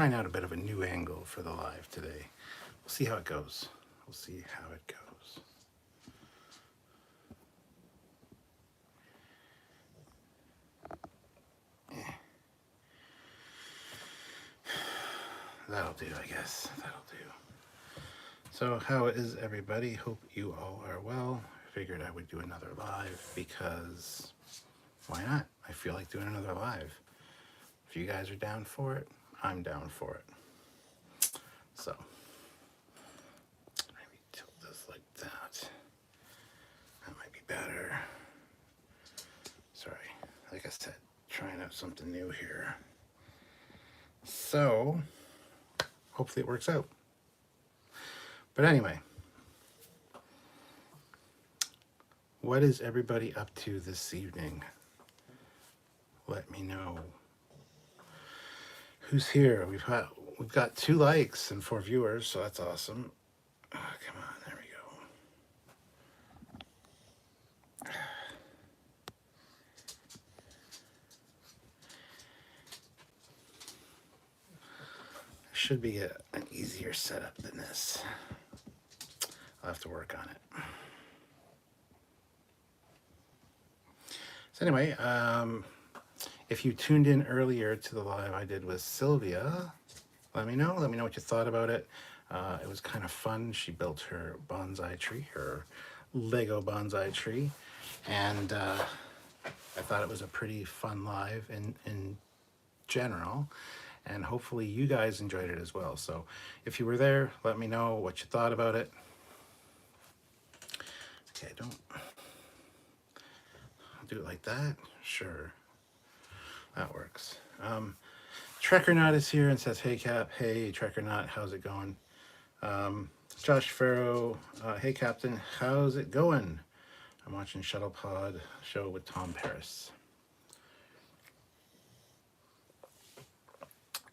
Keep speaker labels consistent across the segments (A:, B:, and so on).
A: trying out a bit of a new angle for the live today. We'll see how it goes. We'll see how it goes. That'll do, I guess. That'll do. So how is everybody? Hope you all are well. I figured I would do another live because why not? I feel like doing another live. If you guys are down for it, I'm down for it. So maybe tilt this like that. That might be better. Sorry, like I said, trying out something new here. So hopefully it works out. But anyway, what is everybody up to this evening? Let me know. Who's here? We've got 2 likes and 4 viewers, so that's awesome. Oh, come on, there we go. Should be an easier setup than this. I'll have to work on it. So anyway, if you tuned in earlier to the live I did with Sylvia, let me know. Let me know what you thought about it. It was kind of fun. She built her bonsai tree, her Lego bonsai tree, and I thought it was a pretty fun live in general. And hopefully you guys enjoyed it as well. So if you were there, let me know what you thought about it. Okay, I'll do it like that. Sure, that works. Trekyards is here and says, hey Cap, hey Trekyards, how's it going? Josh Farrow, hey Captain, how's it going? I'm watching Shuttle Pod show with Tom Paris.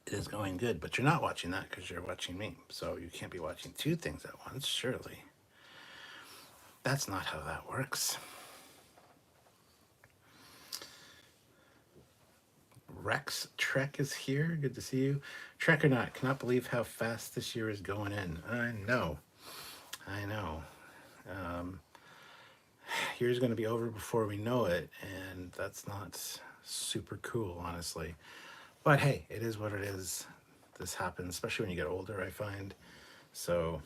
A: It is going good, but you're not watching that because you're watching me. So you can't be watching 2 things at once, surely. That's not how that works. Rex Trek is here. Good to see you. Trek or not, cannot believe how fast this year is going in. I know. Year's going to be over before we know it, and that's not super cool, honestly. But hey, it is what it is. This happens, especially when you get older, I find. So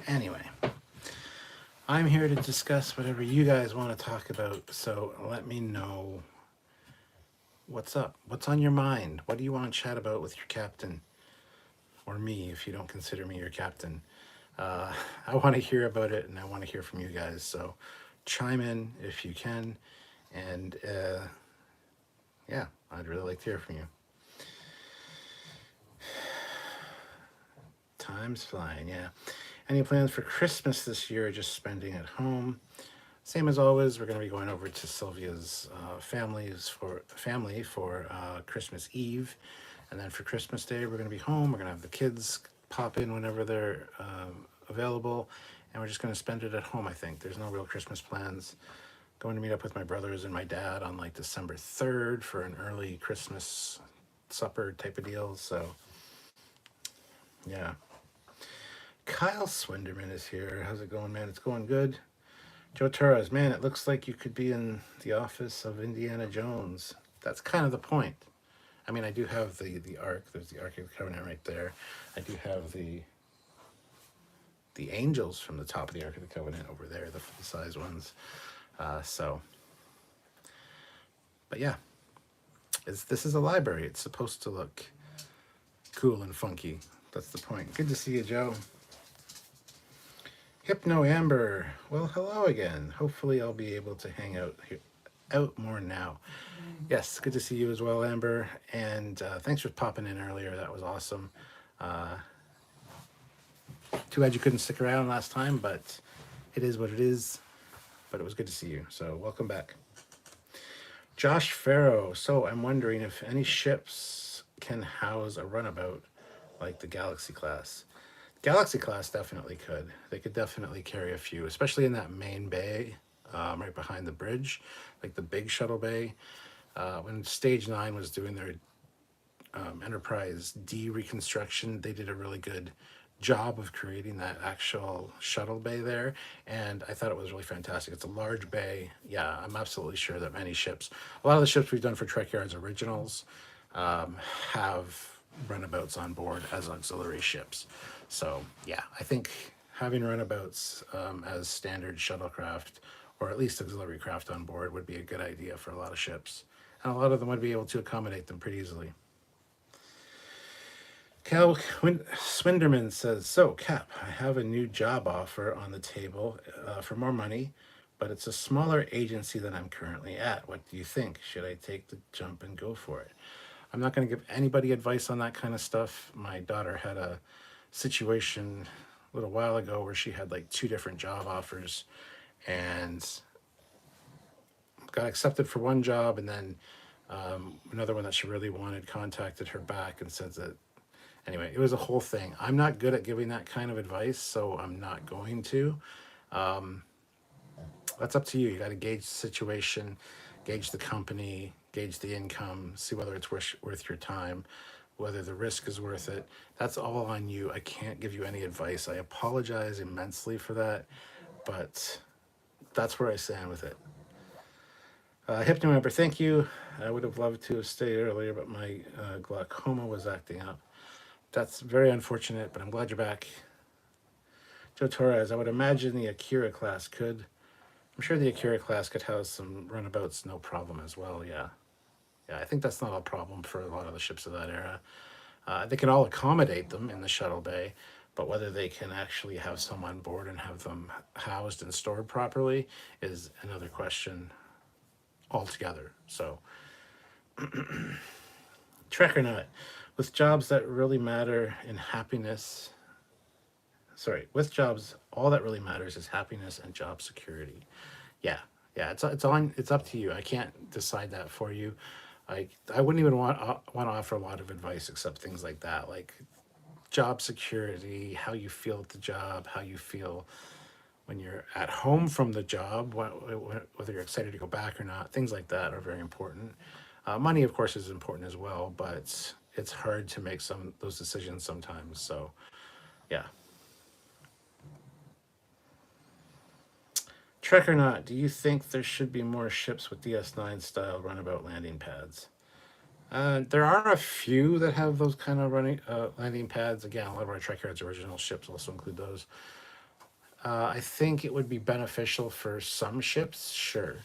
A: anyway, I'm here to discuss whatever you guys want to talk about. So let me know what's up. What's on your mind? What do you want to chat about with your captain? Or me, if you don't consider me your captain. I want to hear about it, and I want to hear from you guys. So chime in if you can. And yeah, I'd really like to hear from you. Time's flying, yeah. Any plans for Christmas this year, or just spending at home? Same as always, we're going to be going over to Sylvia's family for Christmas Eve. And then for Christmas Day, we're going to be home. We're going to have the kids pop in whenever they're available. And we're just going to spend it at home, I think. There's no real Christmas plans. Going to meet up with my brothers and my dad on like December 3rd for an early Christmas supper type of deal. So, yeah. Kyle Swinderman is here. How's it going, man? It's going good. Joe Torres, man, it looks like you could be in the office of Indiana Jones. That's kind of the point. I mean, I do have the Ark. There's the Ark of the Covenant right there. I do have the angels from the top of the Ark of the Covenant over there, the full-size ones. But yeah, this is a library. It's supposed to look cool and funky. That's the point. Good to see you, Joe. Hypno Amber. Well, hello again. Hopefully I'll be able to hang out more now. Yes, good to see you as well, Amber. And thanks for popping in earlier. That was awesome. Too bad you couldn't stick around last time, but it is what it is. But it was good to see you. So welcome back. Josh Farrow. So I'm wondering if any ships can house a runabout like the Galaxy class. Galaxy class definitely could. They could definitely carry a few, especially in that main bay, right behind the bridge, like the big shuttle bay. When Stage 9 was doing their Enterprise D reconstruction, they did a really good job of creating that actual shuttle bay there, and I thought it was really fantastic. It's a large bay. Yeah, I'm absolutely sure that many ships, a lot of the ships we've done for Trekyards originals, have runabouts on board as auxiliary ships. So yeah, I think having runabouts as standard shuttlecraft or at least auxiliary craft on board would be a good idea for a lot of ships, and a lot of them would be able to accommodate them pretty easily. Cal Swinderman says, "So, Cap, I have a new job offer on the table for more money, but it's a smaller agency than I'm currently at. What do you think? Should I take the jump and go for it?" I'm not going to give anybody advice on that kind of stuff. My daughter had a situation a little while ago where she had like two different job offers and got accepted for one job, and then another one that she really wanted contacted her back and said that anyway, it was a whole thing. I'm not good at giving that kind of advice, so I'm not going to. That's up to you. You got to gauge the situation, gauge the company, gauge the income, see whether it's worth your time, whether the risk is worth it. That's all on you. I can't give you any advice. I apologize immensely for that, but that's where I stand with it. Hypno member, thank you. I would have loved to have stayed earlier, but my glaucoma was acting up. That's very unfortunate, but I'm glad you're back. Joe Torres, I would imagine the Akira class could. I'm sure the Akira class could house some runabouts, no problem as well. Yeah, yeah. I think that's not a problem for a lot of the ships of that era. They can all accommodate them in the shuttle bay, but whether they can actually have some on board and have them housed and stored properly is another question altogether. So, Trek or not, with jobs that really matter in happiness with jobs, all that really matters is happiness and job security. Yeah, yeah, it's up to you. I can't decide that for you. I wouldn't even want to offer a lot of advice except things like that, like job security, how you feel at the job, how you feel when you're at home from the job, whether you're excited to go back or not. Things like that are very important. Money, of course, is important as well, but it's hard to make some those decisions sometimes. So, yeah. Trek or not, do you think there should be more ships with DS9 style runabout landing pads? There are a few that have those kind of running landing pads. Again, a lot of our Trekyards original ships also include those. I think it would be beneficial for some ships, sure.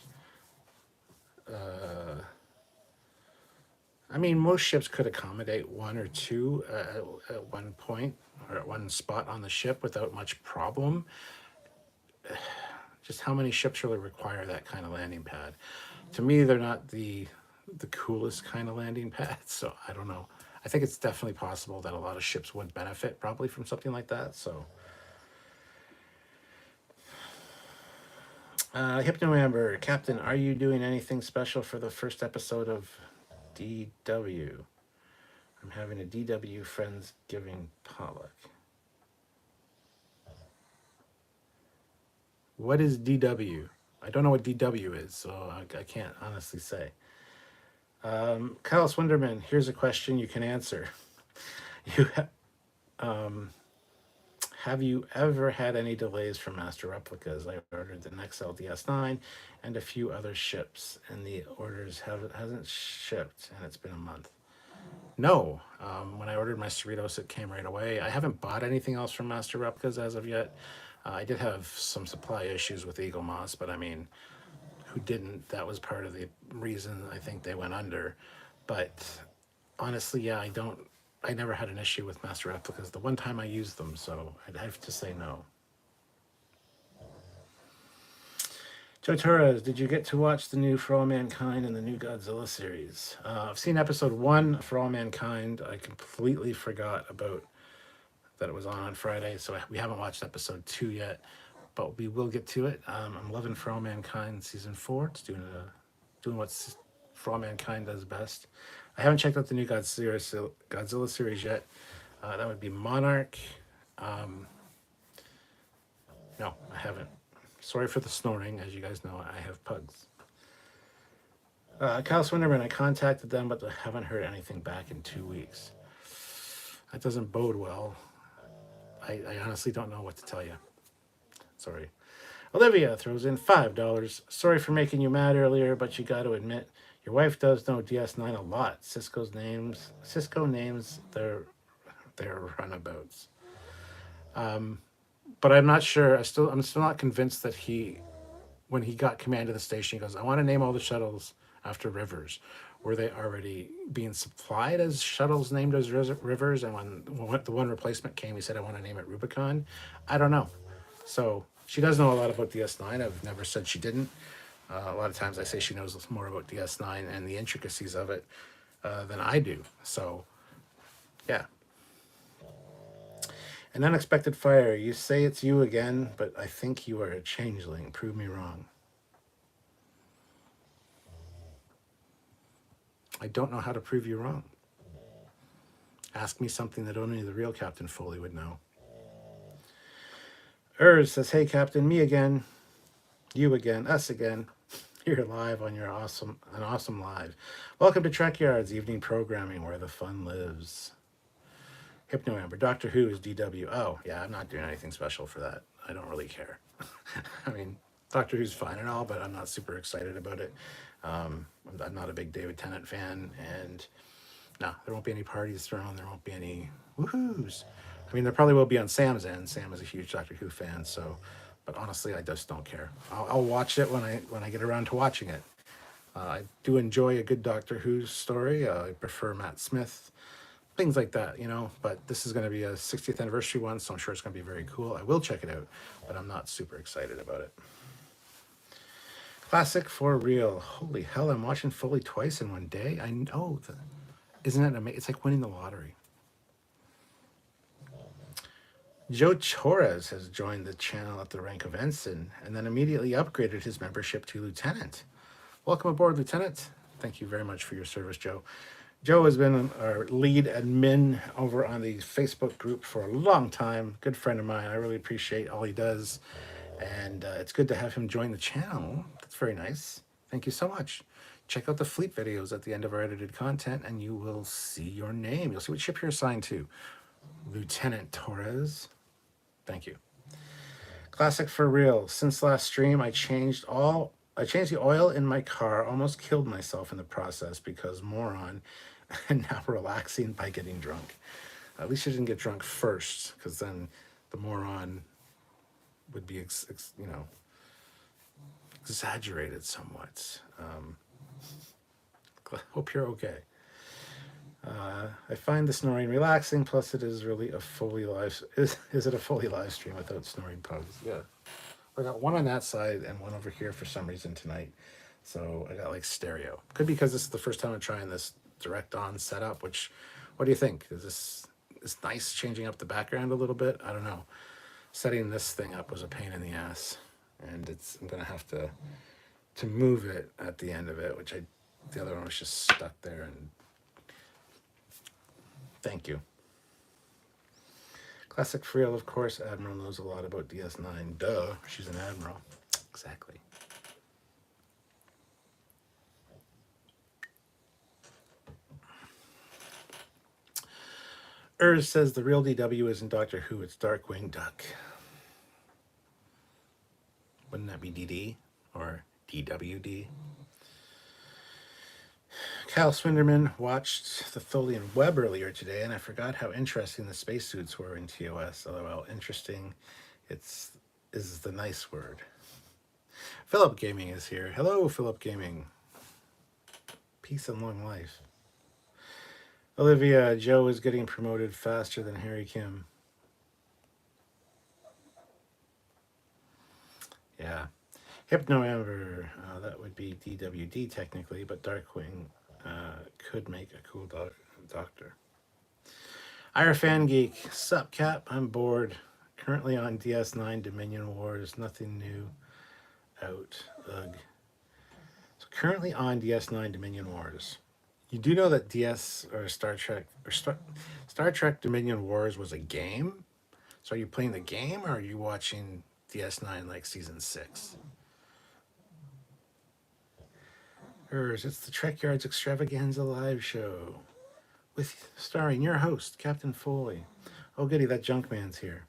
A: I mean, most ships could accommodate one or two at one point or at one spot on the ship without much problem. Just how many ships really require that kind of landing pad? To me, they're not the coolest kind of landing pads, so I don't know. I think it's definitely possible that a lot of ships would benefit probably from something like that. So, Hypno Amber, Captain, are you doing anything special for the first episode of DW? I'm having a DW Friendsgiving potluck. What is DW? I don't know what DW is, so I can't honestly say. Kyle Swinderman, here's a question you can answer. You have you ever had any delays from Master Replicas? I ordered the next LDS9 and a few other ships, and the orders hasn't shipped, and it's been a month. No, when I ordered my Cerritos, it came right away. I haven't bought anything else from Master Replicas as of yet. I did have some supply issues with Eagle Moss, but I mean, who didn't? That was part of the reason I think they went under. But honestly, yeah, I never had an issue with Master Replicas the one time I used them, so I'd have to say no. Joe Torres, did you get to watch the new For All Mankind and the new Godzilla series? I've seen episode 1, For All Mankind. I completely forgot about that it was on Friday, so we haven't watched episode 2 yet, but we will get to it. I'm loving For All Mankind season 4. It's doing what For All Mankind does best. I haven't checked out the new Godzilla series yet. That would be Monarch, No, I haven't. Sorry for the snoring. As you guys know, I have pugs. Kyle Swinderman, I contacted them, but I haven't heard anything back in 2 weeks. That doesn't bode well. I honestly don't know what to tell you. Sorry. Olivia throws in $5. Sorry for making you mad earlier, but you got to admit, your wife does know DS9 a lot. Cisco names their runabouts. But I'm not sure. I'm still not convinced that when he got command of the station, he goes, I want to name all the shuttles after rivers. Were they already being supplied as shuttles named as rivers? And when the one replacement came, he said, I want to name it Rubicon. I don't know. So she does know a lot about DS9. I've never said she didn't. A lot of times I say she knows more about DS9 and the intricacies of it than I do. So, yeah. An unexpected fire. You say it's you again, but I think you are a changeling. Prove me wrong. I don't know how to prove you wrong. Ask me something that only the real Captain Foley would know. Says, hey, Captain, me again. You again. Us again. You're live on an awesome live. Welcome to Trekyards evening programming where the fun lives. Hypno Amber. Doctor Who is DW. Oh, yeah, I'm not doing anything special for that. I don't really care. I mean, Doctor Who's fine and all, but I'm not super excited about it. I'm not a big David Tennant fan, and no, there won't be any parties thrown. There won't be any woohoos. I mean, there probably will be on Sam's end. Sam is a huge Doctor Who fan, so. But honestly, I just don't care. I'll watch it when I get around to watching it. I do enjoy a good Doctor Who story. I prefer Matt Smith, things like that, you know. But this is going to be a 60th anniversary one, so I'm sure it's going to be very cool. I will check it out, but I'm not super excited about it. Classic for real. Holy hell, I'm watching Foley twice in one day. I know. Isn't it amazing? It's like winning the lottery. Joe Torres has joined the channel at the rank of ensign and then immediately upgraded his membership to lieutenant. Welcome aboard, Lieutenant. Thank you very much for your service, Joe. Joe has been our lead admin over on the Facebook group for a long time. Good friend of mine. I really appreciate all he does. And it's good to have him join the channel. That's very nice. Thank you so much. Check out the fleet videos at the end of our edited content and you will see your name. You'll see what ship you're assigned to. Lieutenant Torres. Thank you. Classic for real. Since last stream, I changed the oil in my car, almost killed myself in the process because moron, and now relaxing by getting drunk. At least you didn't get drunk first, because then the moron would be, exaggerated somewhat. Hope you're okay. I find the snoring relaxing, plus it is really a Foley live. Is it a Foley live stream without snoring pugs? Yeah. I got one on that side and one over here for some reason tonight. So I got like stereo. Could be because this is the first time I'm trying this direct on setup, what do you think? Is this nice changing up the background a little bit? I don't know. Setting this thing up was a pain in the ass. And I'm gonna have to move it at the end of it, the other one was just stuck there. And thank you. Classic for real, of course. Admiral knows a lot about DS9. Duh, she's an admiral. Exactly. Says the real DW isn't Doctor Who, it's Darkwing Duck. Wouldn't that be DD or DWD? Cal Swinderman watched the Tholian Web earlier today, and I forgot how interesting the spacesuits were in TOS. LOL, interesting. Is the nice word. Philip Gaming is here. Hello, Philip Gaming. Peace and long life. Olivia, Joe is getting promoted faster than Harry Kim. Yeah. Hypno Amber, that would be DWD technically, but Darkwing could make a cool doctor. Ira Fan Geek, sup Cap, I'm bored. Currently on DS9 Dominion Wars, nothing new out. Ugh. So currently on DS9 Dominion Wars. You do know that Star Trek Dominion Wars was a game? So are you playing the game or are you watching DS9 like season 6? It's the Trekyards Extravaganza live show with starring your host, Captain Foley. Oh, goody, that junk man's here.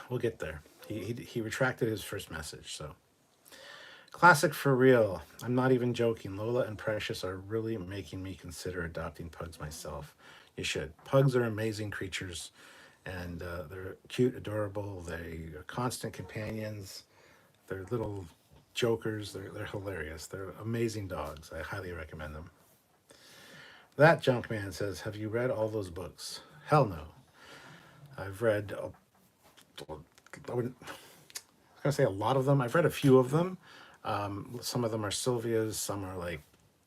A: We'll get there. He retracted his first message, so. Classic for real. I'm not even joking. Lola and Precious are really making me consider adopting pugs myself. You should. Pugs are amazing creatures, and they're cute, adorable. They are constant companions. They're little jokers. They're hilarious. They're amazing dogs. I highly recommend them. That junk man says, have you read all those books? Hell no. I've read, I was going to say a lot of them. I've read a few of them. Some of them are Sylvia's. Some are like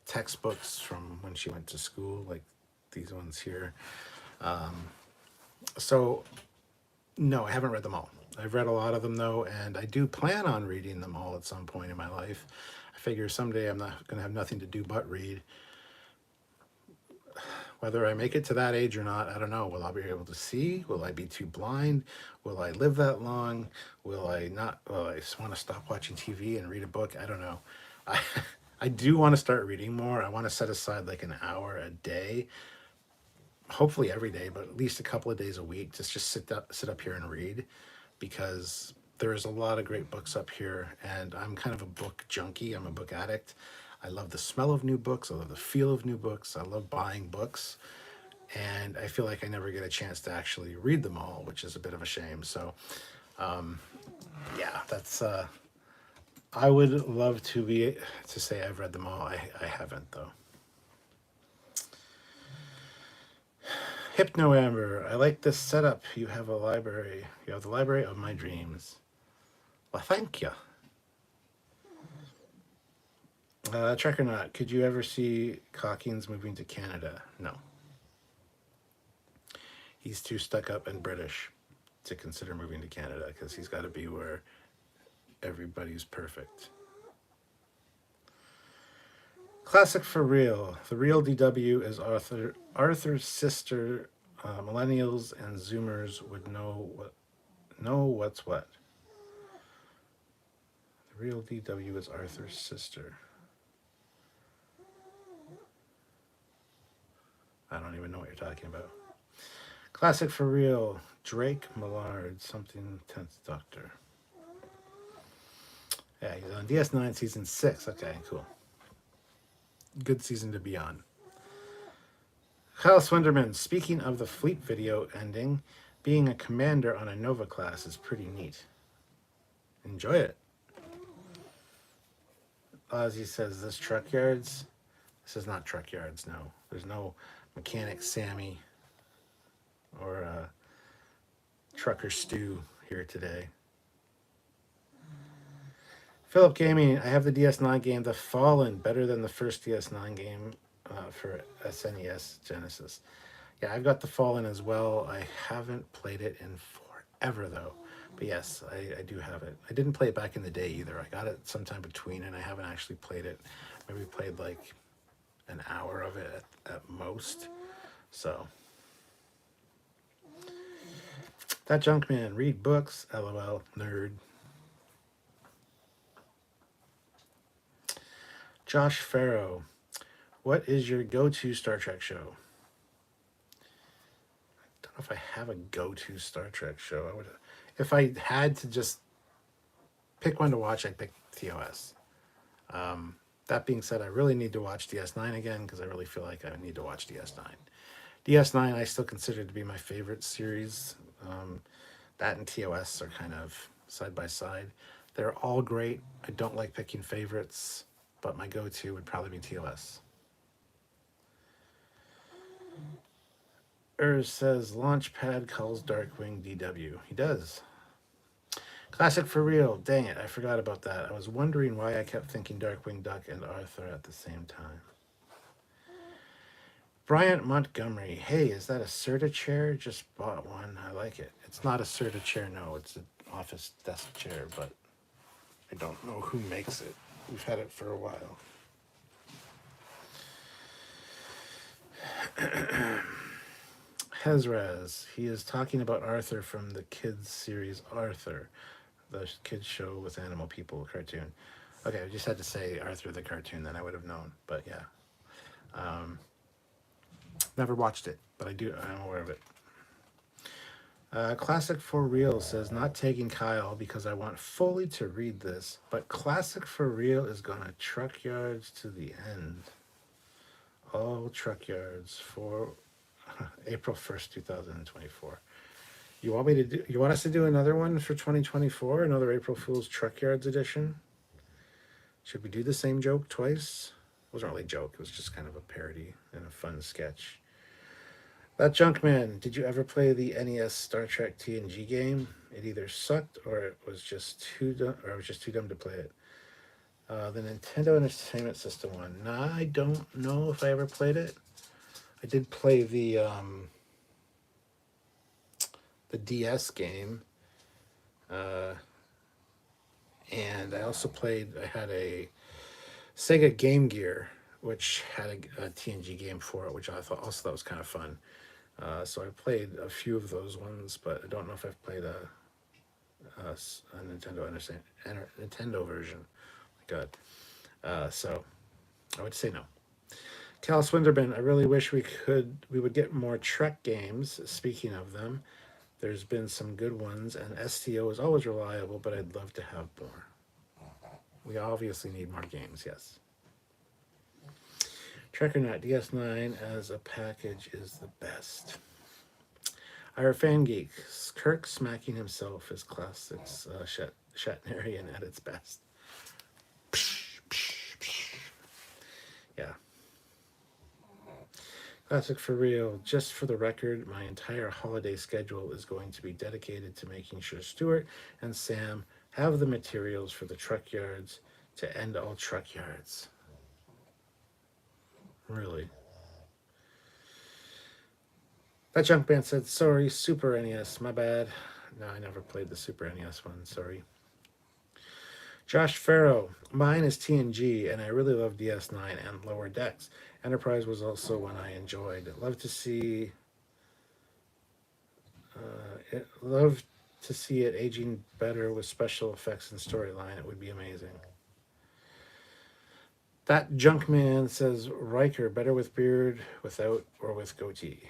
A: textbooks from when she went to school, like these ones here. So, no, I haven't read them all. I've read a lot of them, though, and I do plan on reading them all at some point in my life. I figure someday I'm not going to have nothing to do but read. Whether I make it to that age or not, I don't know. Will I be able to see? Will I be too blind? Will I live that long? Will I not? Will I just want to stop watching TV and read a book? I don't know. I do want to start reading more. I want to set aside like an hour a day, hopefully every day, but at least a couple of days a week. Just sit up here and read, because there's a lot of great books up here, and I'm kind of a book junkie. I'm a book addict. I love the smell of new books. I love the feel of new books. I love buying books, and I feel like I never get a chance to actually read them all, which is a bit of a shame. So, yeah, that's. I would love to say I've read them all. I haven't, though. Hypno Amber, I like this setup. You have a library. You have the library of my dreams. Well, thank you. Trek or not, could you ever see Calkins moving to Canada? No. He's too stuck up and British to consider moving to Canada, because he's got to be where everybody's perfect. Classic for real. The real DW is Arthur's sister. Millennials and Zoomers would know what's what. The real DW is Arthur's sister. I don't even know what you're talking about. Classic for real. Drake Millard, something 10th Doctor. Yeah, he's on DS9 season 6. Okay, cool. Good season to be on. Kyle Swinderman, speaking of the Fleet video ending, being a commander on a Nova class is pretty neat. Enjoy it. Ozzy says, this Trekyards? This is not Trekyards, no. There's no Mechanic Sammy or Trucker Stu here today. Philip Gaming, I have the DS9 game, The Fallen, better than the first DS9 game for SNES Genesis. Yeah, I've got The Fallen as well. I haven't played it in forever, though. But yes, I do have it. I didn't play it back in the day either. I got it sometime between, and I haven't actually played it. Maybe played like an hour of it at most. So. That junk man, read books, LOL, nerd. Josh Farrow, what is your go-to Star Trek show? I don't know if I have a go-to Star Trek show. If I had to just pick one to watch, I'd pick TOS. That being said, I really need to watch DS9 again, because I really feel like I need to watch DS9. DS9 I still consider to be my favorite series. That and TOS are kind of side by side. They're all great. I don't like picking favorites, but my go-to would probably be TOS. Says, Launchpad calls Darkwing DW. He does. Classic for real. Dang it, I forgot about that. I was wondering why I kept thinking Darkwing Duck and Arthur at the same time. Bryant Montgomery. Hey, is that a Serta chair? Just bought one. I like it. It's not a Serta chair, no. It's an office desk chair, but I don't know who makes it. We've had it for a while. Hezrez, he is talking about Arthur from the kids series Arthur, the kids show with animal people cartoon. Okay, I just had to say Arthur the cartoon, then I would have known. But yeah, um, never watched it, but I'm aware of it. Classic for Real says, not taking Kyle because I want Foley to read this, but Classic for Real is going to Trekyards to the end. All Trekyards for April 1st, 2024. You want me to do? You want us to do another one for 2024? Another April Fool's Trekyards edition? Should we do the same joke twice? It wasn't really a joke. It was just kind of a parody and a fun sketch. That Junkman, did you ever play the NES Star Trek TNG game? It either sucked or it was just too dumb, to play it. The Nintendo Entertainment System one. Nah, I don't know if I ever played it. I did play the DS game, and I also had a Sega Game Gear, which had a TNG game for it, which I thought was kind of fun. So I played a few of those ones, but I don't know if I've played a Nintendo version. My God. So I would say no. Cal Swinderman, I really wish we would get more Trek games. Speaking of them, there's been some good ones, and STO is always reliable, but I'd love to have more. We obviously need more games, yes. Trekyards DS9 as a package is the best. Our fan geek, Kirk smacking himself is classics Shatnerian at its best. Yeah. Classic for Real. Just for the record, my entire holiday schedule is going to be dedicated to making sure Stuart and Sam have the materials for the Trekyards to end all Trekyards. Really? That junk band said, sorry, Super NES, my bad. No, I never played the Super NES one, sorry. Josh Farrow, mine is TNG, and I really love DS9 and Lower Decks. Enterprise was also one I enjoyed. Love to see it aging better with special effects and storyline. It would be amazing. That Junkman says, Riker, better with beard, without, or with goatee.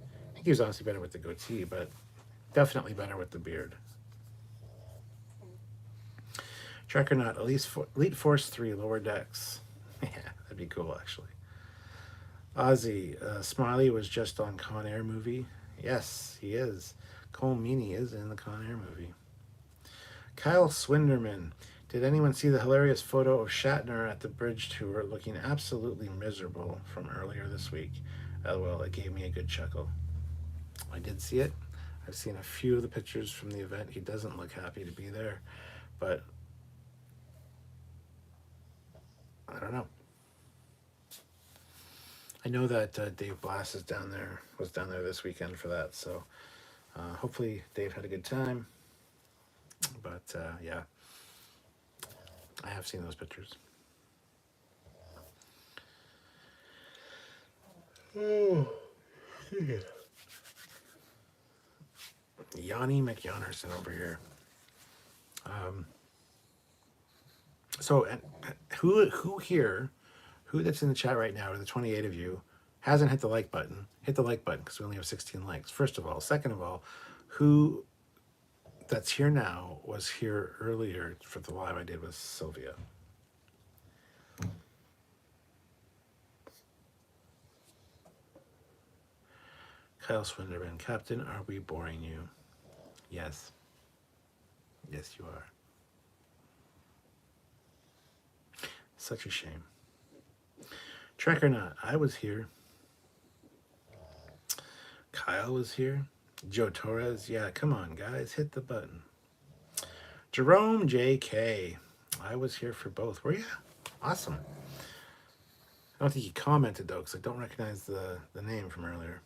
A: I think he was honestly better with the goatee, but definitely better with the beard. Trek or not, Elite Force 3, Lower Decks. Yeah, that'd be cool, actually. Ozzy, Smiley was just on Con Air movie. Yes, he is. Cole Meany is in the Con Air movie. Kyle Swinderman, did anyone see the hilarious photo of Shatner at the bridge tour looking absolutely miserable from earlier this week? LOL, it gave me a good chuckle. I did see it. I've seen a few of the pictures from the event. He doesn't look happy to be there, but I don't know. I know that Dave Blass was down there this weekend for that, so hopefully Dave had a good time. But yeah, I have seen those pictures. Oh, Yanni McYonnerson over here. So, who here, who that's in the chat right now, or the 28 of you, hasn't hit the like button? Hit the like button because we only have 16 likes. First of all. Second of all, who that's here now was here earlier for the live I did with Sylvia? Kyle Swinderman, Captain, are we boring you? Yes. Yes, you are. Such a shame. Trek or not, I was here. Kyle was here. Joe Torres, yeah, come on, guys, hit the button. Jerome JK, I was here for both. Were you? Awesome. I don't think he commented, though, because I don't recognize the name from earlier.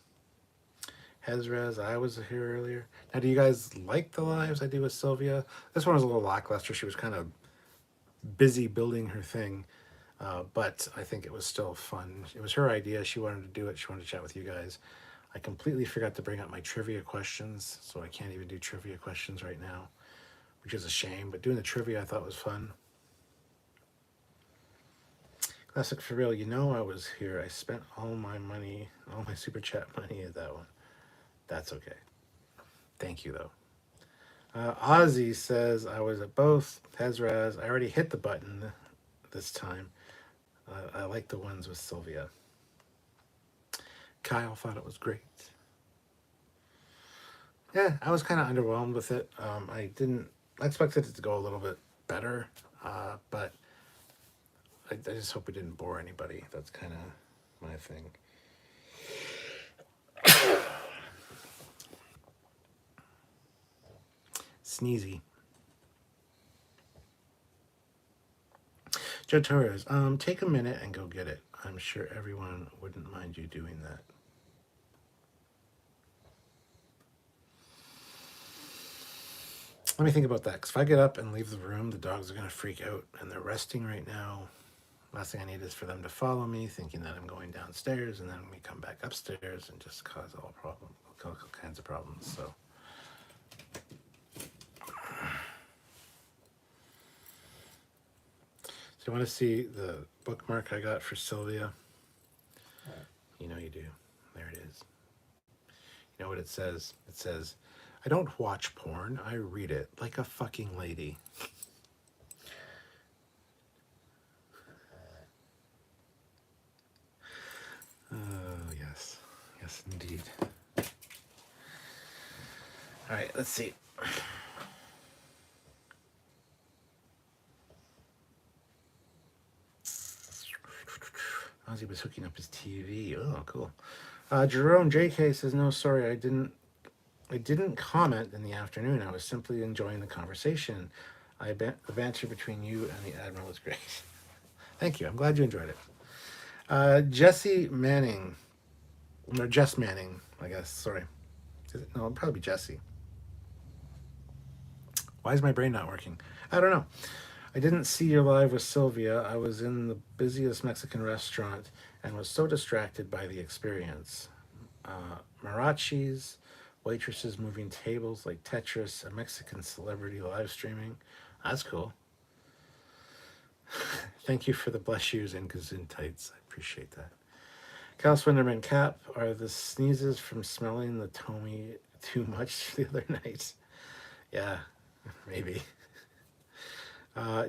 A: Hezrez, I was here earlier. Now, do you guys like the lives I do with Sylvia? This one was a little lackluster. She was kind of busy building her thing, but I think it was still fun. It was her idea. She wanted to do it. She wanted to chat with you guys. I completely forgot to bring up my trivia questions, so I can't even do trivia questions right now, which is a shame. But doing the trivia I thought was fun. Classic for real. You know I was here. I spent all my money, all my super chat money at that one. That's okay. Thank you though. Ozzy says I was at both. Hezraz, I already hit the button this time. I like the ones with Sylvia. Kyle thought it was great. Yeah, I was kind of underwhelmed with it. I expected it to go a little bit better, but I just hope we didn't bore anybody. That's kind of my thing. Sneezy. Joe Torres, take a minute and go get it. I'm sure everyone wouldn't mind you doing that. Let me think about that, because if I get up and leave the room, the dogs are going to freak out, and they're resting right now. Last thing I need is for them to follow me, thinking that I'm going downstairs, and then we come back upstairs and just cause all kinds of problems. So, you want to see the bookmark I got for Sylvia? You know you do. There it is. You know what it says? It says, I don't watch porn, I read it like a fucking lady. Yes. Yes, indeed. All right, let's see. Ozzy was hooking up his TV. Oh, cool. Jerome JK says, no, sorry, I didn't comment in the afternoon. I was simply enjoying the conversation. The banter between you and the Admiral was great. Thank you. I'm glad you enjoyed it. Jesse Manning. Or Jess Manning, I guess. Sorry. No, it'll probably be Jesse. Why is my brain not working? I don't know. I didn't see your live with Sylvia. I was in the busiest Mexican restaurant and was so distracted by the experience. Marachis, waitresses moving tables like Tetris, a Mexican celebrity live streaming. That's cool. Thank you for the bless yous and gazoon tights. I appreciate that. Cal Swinderman Cap, are the sneezes from smelling the Tommy too much the other night? Yeah, maybe.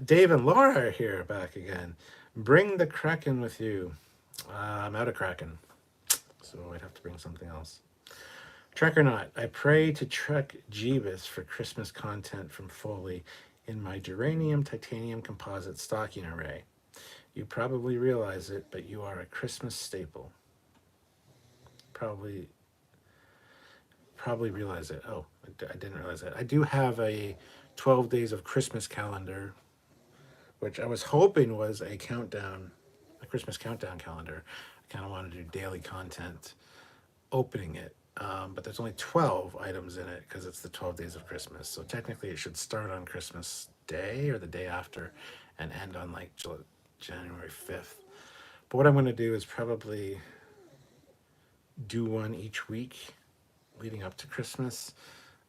A: Dave and Laura are here back again. Bring the Kraken with you. I'm out of Kraken, so I'd have to bring something else. Trek or not, I pray to Trek Jeebus for Christmas content from Foley in my geranium titanium composite stocking array. You probably realize it, but you are a Christmas staple. Probably realize it. Oh, I didn't realize that. I do have a 12 days of Christmas calendar, which I was hoping was a Christmas countdown calendar. I kind of wanted to do daily content opening it. But there's only 12 items in it because it's the 12 days of Christmas. So technically it should start on Christmas Day or the day after and end on like January 5th. But what I'm going to do is probably do one each week leading up to Christmas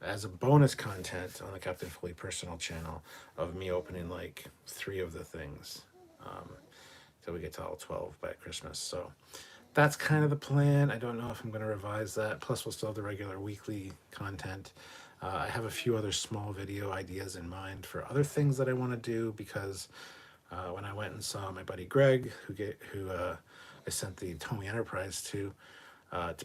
A: as a bonus content on the Captain Foley personal channel of me opening like 3 of the things till we get to all 12 by Christmas. So that's kind of the plan. I don't know if I'm going to revise that. Plus, we'll still have the regular weekly content. I have a few other small video ideas in mind for other things that I want to do because when I went and saw my buddy Greg, who I sent the Tommy Enterprise to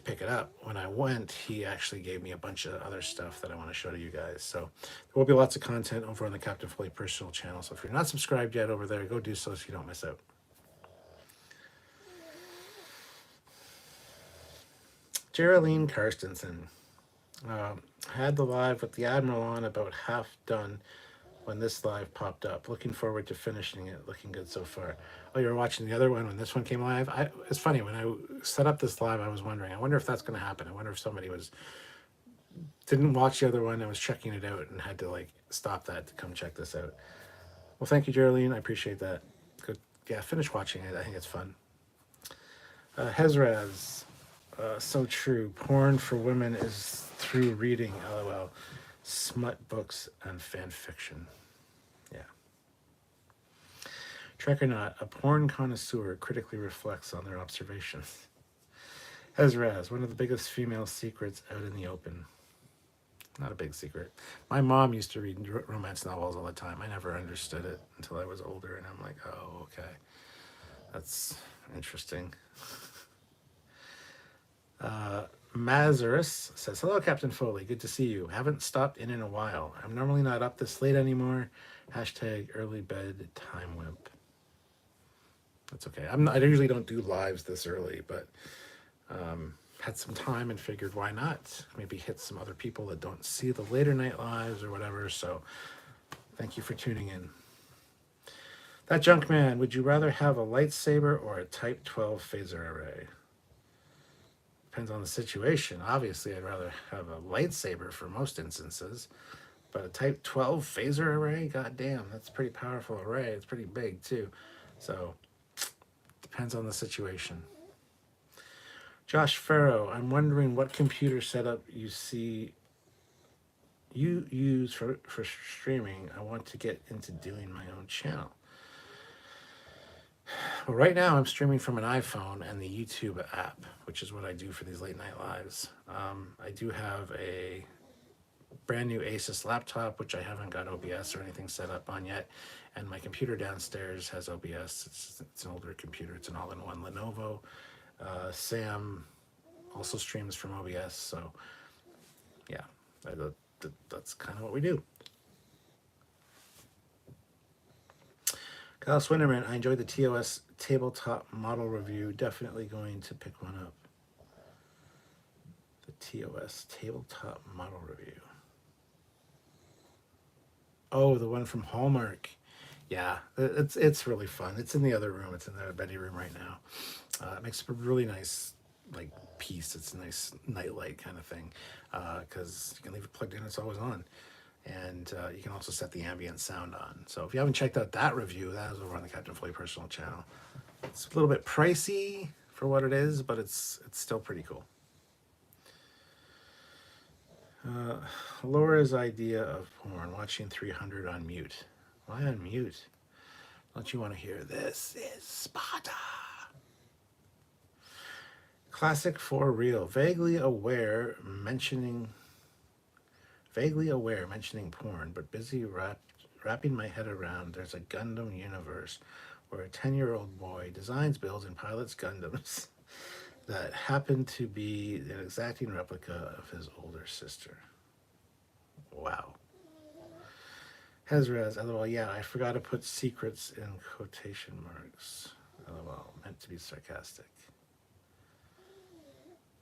A: pick it up, when I went, he actually gave me a bunch of other stuff that I want to show to you guys. So there will be lots of content over on the Captain Foley personal channel. So if you're not subscribed yet over there, go do so you don't miss out. Geraldine Karstensen had the live with the Admiral on about half done when this live popped up. Looking forward to finishing it. Looking good so far. Oh, you were watching the other one when this one came live? It's funny, when I set up this live, I was wondering, I wonder if that's going to happen. I wonder if somebody didn't watch the other one and was checking it out and had to like stop that to come check this out. Well, thank you, Geraldine. I appreciate that. Good. Yeah, finish watching it. I think it's fun. Hezraz. So true. Porn for women is through reading, lol. Smut books and fan fiction. Yeah. Trek or not, a porn connoisseur critically reflects on their observations. Ezraz, one of the biggest female secrets out in the open. Not a big secret. My mom used to read romance novels all the time. I never understood it until I was older, and I'm like, oh, okay. That's interesting. Mazarus says, hello, Captain Foley. Good to see you. Haven't stopped in a while. I'm normally not up this late anymore. Hashtag early bed time wimp. That's okay. I usually don't do lives this early, but had some time and figured why not? Maybe hit some other people that don't see the later night lives or whatever. So thank you for tuning in. That junk man, would you rather have a lightsaber or a Type 12 phaser array? Depends on the situation. Obviously, I'd rather have a lightsaber for most instances, but a Type 12 phaser array, goddamn, that's a pretty powerful array. It's pretty big too. So depends on the situation. Josh Farrow, I'm wondering what computer setup you use for streaming. I want to get into doing my own channel. Well, right now I'm streaming from an iPhone and the YouTube app, which is what I do for these late night lives. I do have a brand new Asus laptop, which I haven't got OBS or anything set up on yet. And my computer downstairs has OBS. It's an older computer. It's an all-in-one Lenovo. Sam also streams from OBS. So yeah, that's kind of what we do. Kyle Swinderman, I enjoyed the TOS tabletop model review. Definitely going to pick one up. The TOS tabletop model review. Oh, the one from Hallmark. Yeah, it's really fun. It's in the other room. It's in the Betty room right now. It makes a really nice like piece. It's a nice nightlight kind of thing because you can leave it plugged in. It's always on. And you can also set the ambient sound on. So if you haven't checked out that review, that is over on the Captain Foley personal channel. It's a little bit pricey for what it is, but it's still pretty cool. Laura's idea of porn, watching 300 on mute. Why on mute? Don't you want to hear this is Sparta? Classic for real. Vaguely aware mentioning porn, but busy wrapping my head around there's a Gundam universe where a 10-year-old boy designs, builds, and pilots Gundams that happen to be an exacting replica of his older sister. Wow. Hezraz, LOL, yeah, I forgot to put secrets in quotation marks. LOL, meant to be sarcastic.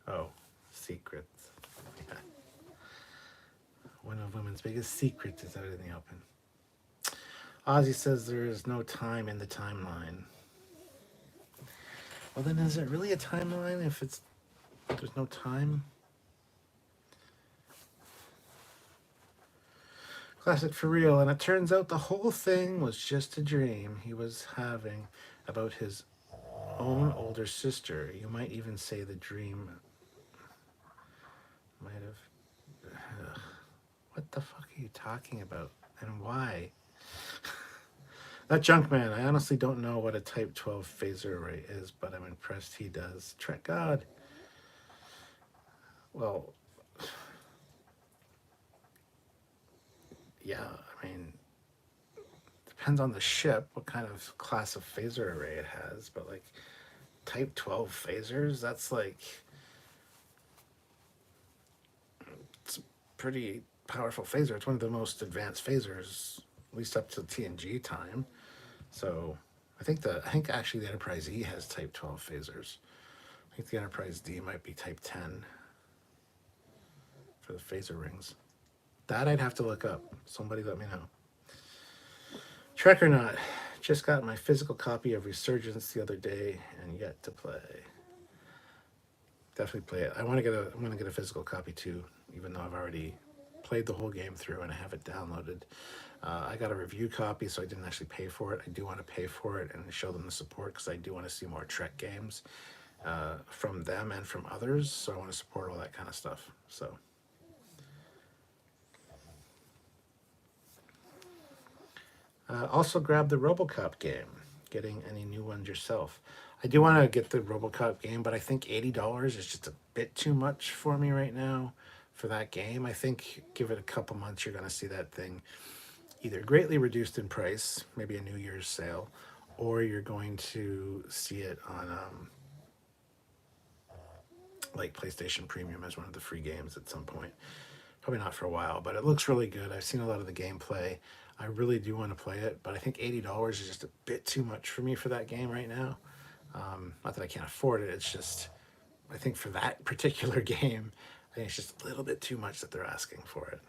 A: Oh, secrets. Yeah. One of women's biggest secrets is out in the open. Ozzy says there is no time in the timeline. Well, then is it really a timeline if there's no time? Classic for real, and it turns out the whole thing was just a dream he was having about his own older sister. You might even say the dream might have... What the fuck are you talking about? And why? That junk man, I honestly don't know what a Type 12 phaser array is, but I'm impressed he does. Trekyard. Well, yeah, I mean, depends on the ship, what kind of class of phaser array it has, but like Type 12 phasers, that's like, it's a pretty powerful phaser. It's one of the most advanced phasers, at least up to TNG time. So I think actually the Enterprise E has Type 12 phasers. I think the Enterprise D might be Type 10 for the phaser rings. That I'd have to look up. Somebody let me know. Trek or not, just got my physical copy of Resurgence the other day and yet to play. Definitely play it. I'm gonna get a physical copy too, even though I've already played the whole game through and I have it downloaded. I got a review copy, so I didn't actually pay for it. I do want to pay for it and show them the support because I do want to see more Trek games. from them and from others. So I want to support all that kind of stuff. So also grab the RoboCop game. Getting any new ones yourself? I do want to get the RoboCop game, but I think $80 is just a bit too much for me right now for that game. I think give it a couple months, you're going to see that thing either greatly reduced in price, maybe a New Year's sale, or you're going to see it on like PlayStation Premium as one of the free games at some point. Probably not for a while, but it looks really good. I've seen a lot of the gameplay. I really do want to play it, but I think $80 is just a bit too much for me for that game right now. Not that I can't afford it, it's just, I think for that particular game, I think it's just a little bit too much that they're asking for it.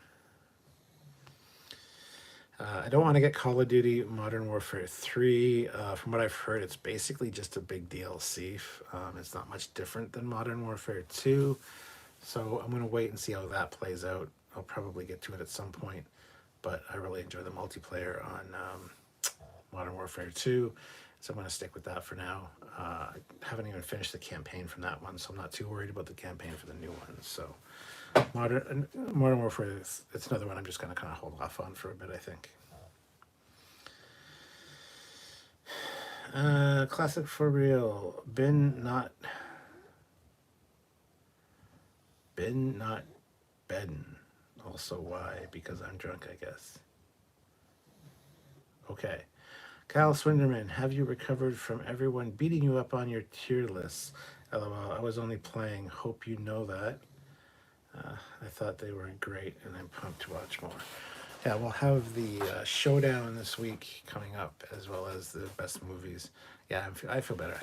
A: I don't want to get Call of Duty Modern Warfare 3. From what I've heard, it's basically just a big DLC. It's not much different than Modern Warfare 2. So I'm going to wait and see how that plays out. I'll probably get to it at some point. But I really enjoy the multiplayer on Modern Warfare 2. So I'm going to stick with that for now. I haven't even finished the campaign from that one, so I'm not too worried about the campaign for the new one. So Modern Warfare, it's another one I'm just going to kind of hold off on for a bit, I think. Classic for real. Bin not bedden. Also why? Because I'm drunk, I guess. Okay. Kyle Swinderman, have you recovered from everyone beating you up on your tier lists? LOL, I was only playing. Hope you know that. I thought they were great, and I'm pumped to watch more. Yeah, we'll have the showdown this week coming up, as well as the best movies. Yeah, I feel better.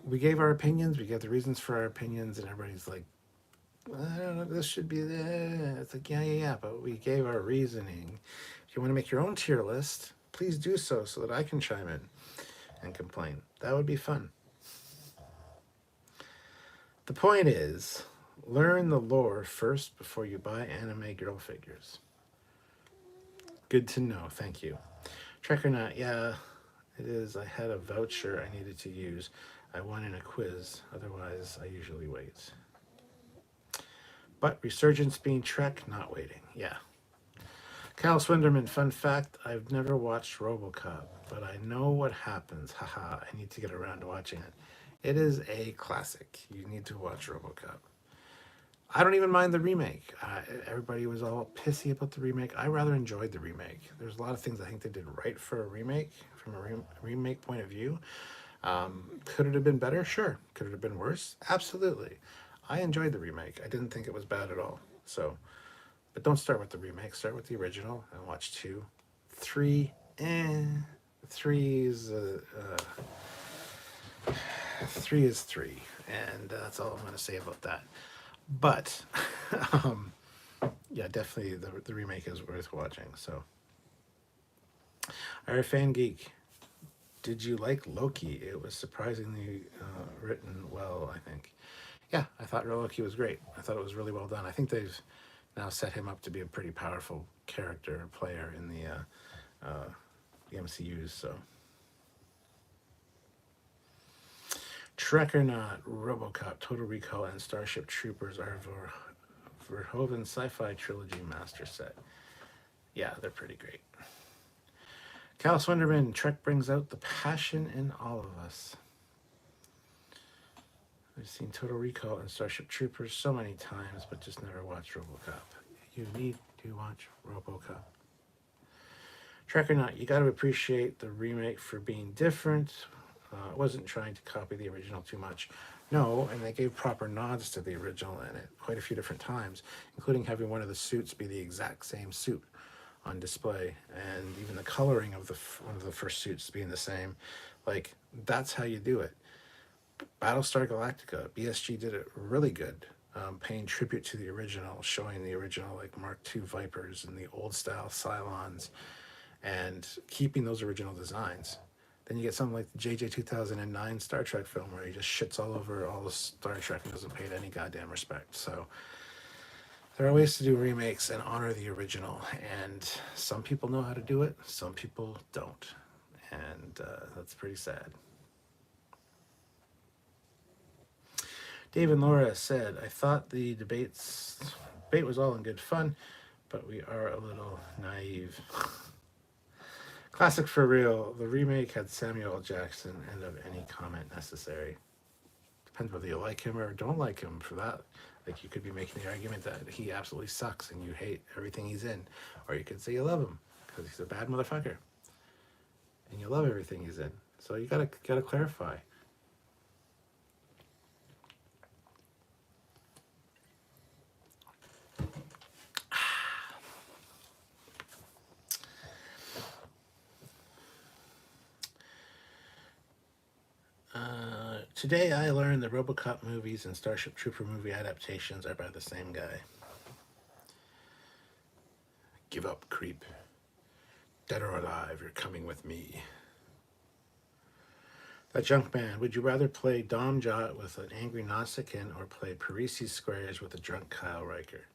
A: We gave our opinions, we gave the reasons for our opinions, and everybody's like, I don't know, this should be there. It's like, yeah, but we gave our reasoning. If you want to make your own tier list, please do so that I can chime in and complain. That would be fun. The point is, learn the lore first before you buy anime girl figures. Good to know, thank you. Trek or not, yeah, it is. I had a voucher I needed to use. I won in a quiz, otherwise I usually wait. But Resurgence being Trek, not waiting. Yeah. Kyle Swinderman, fun fact, I've never watched RoboCop, but I know what happens. Haha, I need to get around to watching it. It is a classic. You need to watch RoboCop. I don't even mind the remake. Everybody was all pissy about the remake. I rather enjoyed the remake. There's a lot of things I think they did right for a remake, from a remake point of view. Could it have been better? Sure. Could it have been worse? Absolutely. I enjoyed the remake. I didn't think it was bad at all. So, but don't start with the remake. Start with the original and watch 2. 3, 3 is 3 is 3, and that's all I'm going to say about that. But yeah, definitely the remake is worth watching. So, our fan geek, did you like Loki? It was surprisingly written well, I think. Yeah, I thought Loki was great. I thought it was really well done. I think they've now set him up to be a pretty powerful character player in the MCUs. So, Trek or not, RoboCop, Total Recall, and Starship Troopers are Verhoeven sci-fi trilogy master set. Yeah, they're pretty great. Cal Swinderman, Trek brings out the passion in all of us. I've seen Total Recall and Starship Troopers so many times, but just never watched RoboCop. You need to watch RoboCop. Trek or not, you got to appreciate the remake for being different. It wasn't trying to copy the original too much. No, and they gave proper nods to the original in it quite a few different times, including having one of the suits be the exact same suit on display, and even the coloring of one of the first suits being the same. Like, that's how you do it. Battlestar Galactica, BSG did it really good, paying tribute to the original, showing the original like Mark II Vipers and the old style Cylons, and keeping those original designs. Then you get something like the JJ 2009 Star Trek film where he just shits all over all the Star Trek and doesn't pay it any goddamn respect. So there are ways to do remakes and honor the original, and some people know how to do it, some people don't, and that's pretty sad. Dave and Laura said, I thought the debate was all in good fun, but we are a little naive. Classic for real. The remake had Samuel L. Jackson, end of any comment necessary. Depends whether you like him or don't like him for that. Like, you could be making the argument that he absolutely sucks and you hate everything he's in. Or you could say you love him because he's a bad motherfucker. And you love everything he's in. So you gotta clarify. Today I learned the RoboCop movies and Starship Trooper movie adaptations are by the same guy. Give up, creep. Dead or alive, you're coming with me. That junk man, would you rather play Dom Jot with an angry Nausicaan or play Parisi Squares with a drunk Kyle Riker?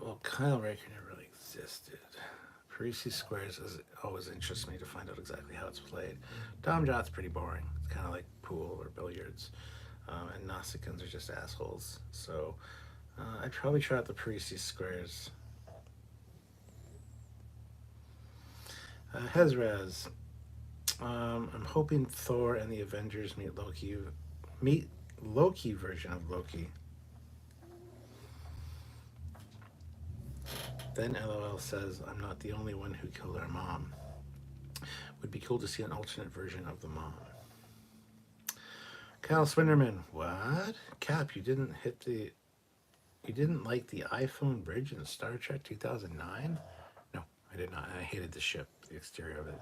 A: Well, Kyle Riker never really existed. Parisi Squares always interests me to find out exactly how it's played. Dom Jot's pretty boring. It's kind of like pool or billiards. And Nausicaans are just assholes. So I'd probably try out the Parisi Squares. Hezraz. I'm hoping Thor and the Avengers meet Loki version of Loki. Then LOL says, I'm not the only one who killed our mom. Would be cool to see an alternate version of the mom. Kyle Swinderman, what? Cap, you didn't like the iPhone bridge in Star Trek 2009? No, I did not. I hated the ship, the exterior of it.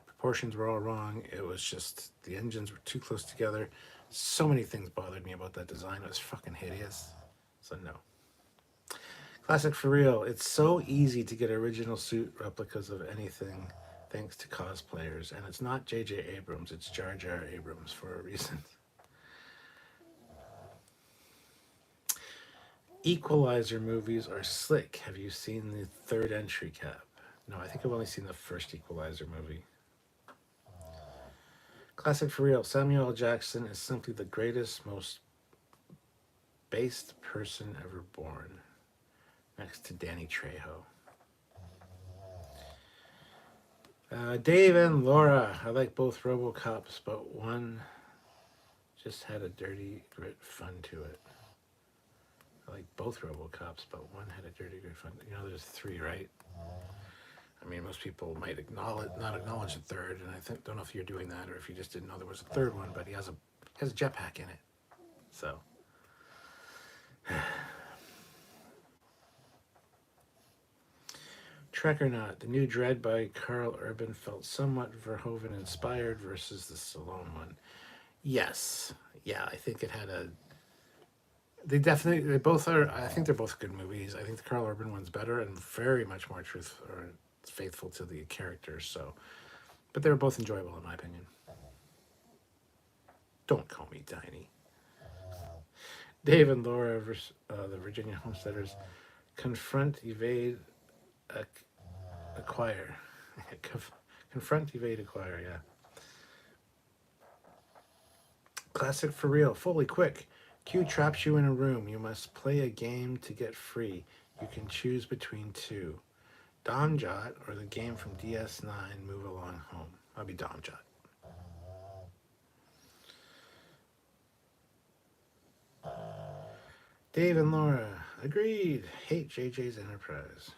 A: Proportions were all wrong. It was just, the engines were too close together. So many things bothered me about that design. It was fucking hideous. So no. Classic for real. It's so easy to get original suit replicas of anything thanks to cosplayers. And it's not J.J. Abrams, it's Jar Jar Abrams for a reason. Equalizer movies are slick. Have you seen the third entry, Cap? No, I think I've only seen the first Equalizer movie. Classic for real. Samuel L. Jackson is simply the greatest, most based person ever born. Next to Danny Trejo. Dave and Laura. I like both RoboCops, but one just had a dirty, grit fun to it. I like both RoboCops, but one had a dirty, grit fun. You know, there's three, right? I mean, most people might not acknowledge the third, and I don't know if you're doing that or if you just didn't know there was a third one, but he has a jetpack in it. So. Trek or not, the new Dread by Carl Urban felt somewhat Verhoeven inspired versus the Stallone one. Yes. Yeah, I think it had they both are, I think they're both good movies. I think the Carl Urban one's better and very much more faithful to the characters, so. But they were both enjoyable in my opinion. Don't call me tiny. Dave and Laura, the Virginia Homesteaders, confront, evade, acquire. Confront, evade, acquire, yeah. Classic for real. Foley, quick. Q traps you in a room. You must play a game to get free. You can choose between two. Dom Jot or the game from DS9, Move Along Home. I'll be Dom Jot. Dave and Laura, agreed. Hate JJ's Enterprise.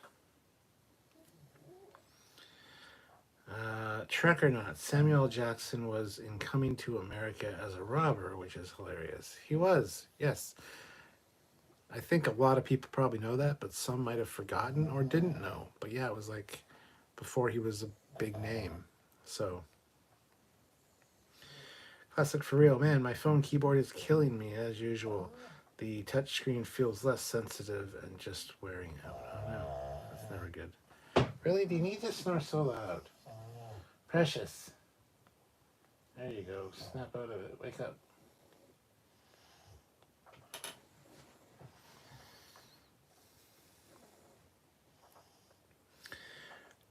A: Trek or not, Samuel L. Jackson was in Coming to America as a robber, which is hilarious. He was, yes. I think a lot of people probably know that, but some might have forgotten or didn't know. But yeah, it was like before he was a big name. So, classic for real. Man, my phone keyboard is killing me as usual. The touchscreen feels less sensitive and just wearing out. Oh no, that's never good. Really? Do you need to snore so loud? Precious. There you go. Snap out of it. Wake up.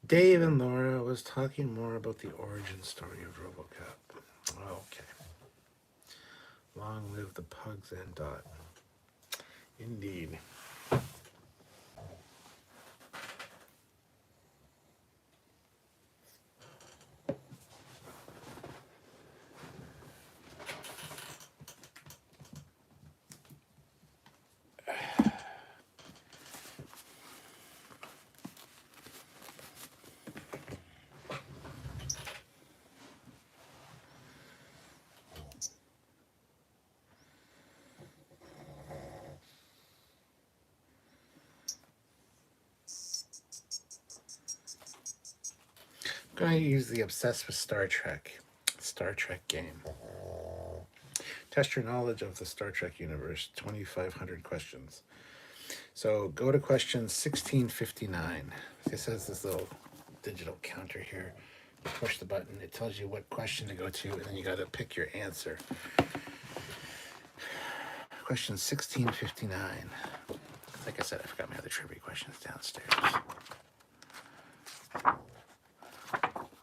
A: Dave and Laura was talking more about the origin story of RoboCop. Okay. Long live the pugs and Dot. Indeed. I'm going to use the Obsessed with Star Trek game. Test your knowledge of the Star Trek universe, 2,500 questions. So go to question 1659. It says this little digital counter here. You push the button, it tells you what question to go to, and then you got to pick your answer. Question 1659. Like I said, I forgot my other trivia questions downstairs.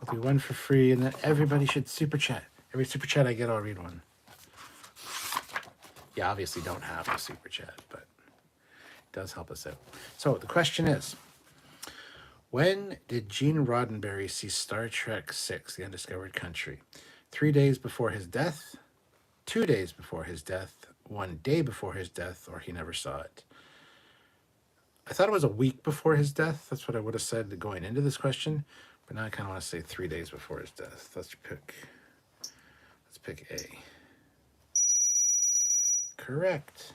A: I'll do one for free, and then everybody should super chat. Every super chat I get, I'll read one. You obviously don't have a super chat, but it does help us out. So the question is, when did Gene Roddenberry see Star Trek VI, The Undiscovered Country? 3 days before his death, 2 days before his death, 1 day before his death, or he never saw it? I thought it was a week before his death. That's what I would have said going into this question. But now I kind of want to say 3 days before his death. Let's pick A. Correct.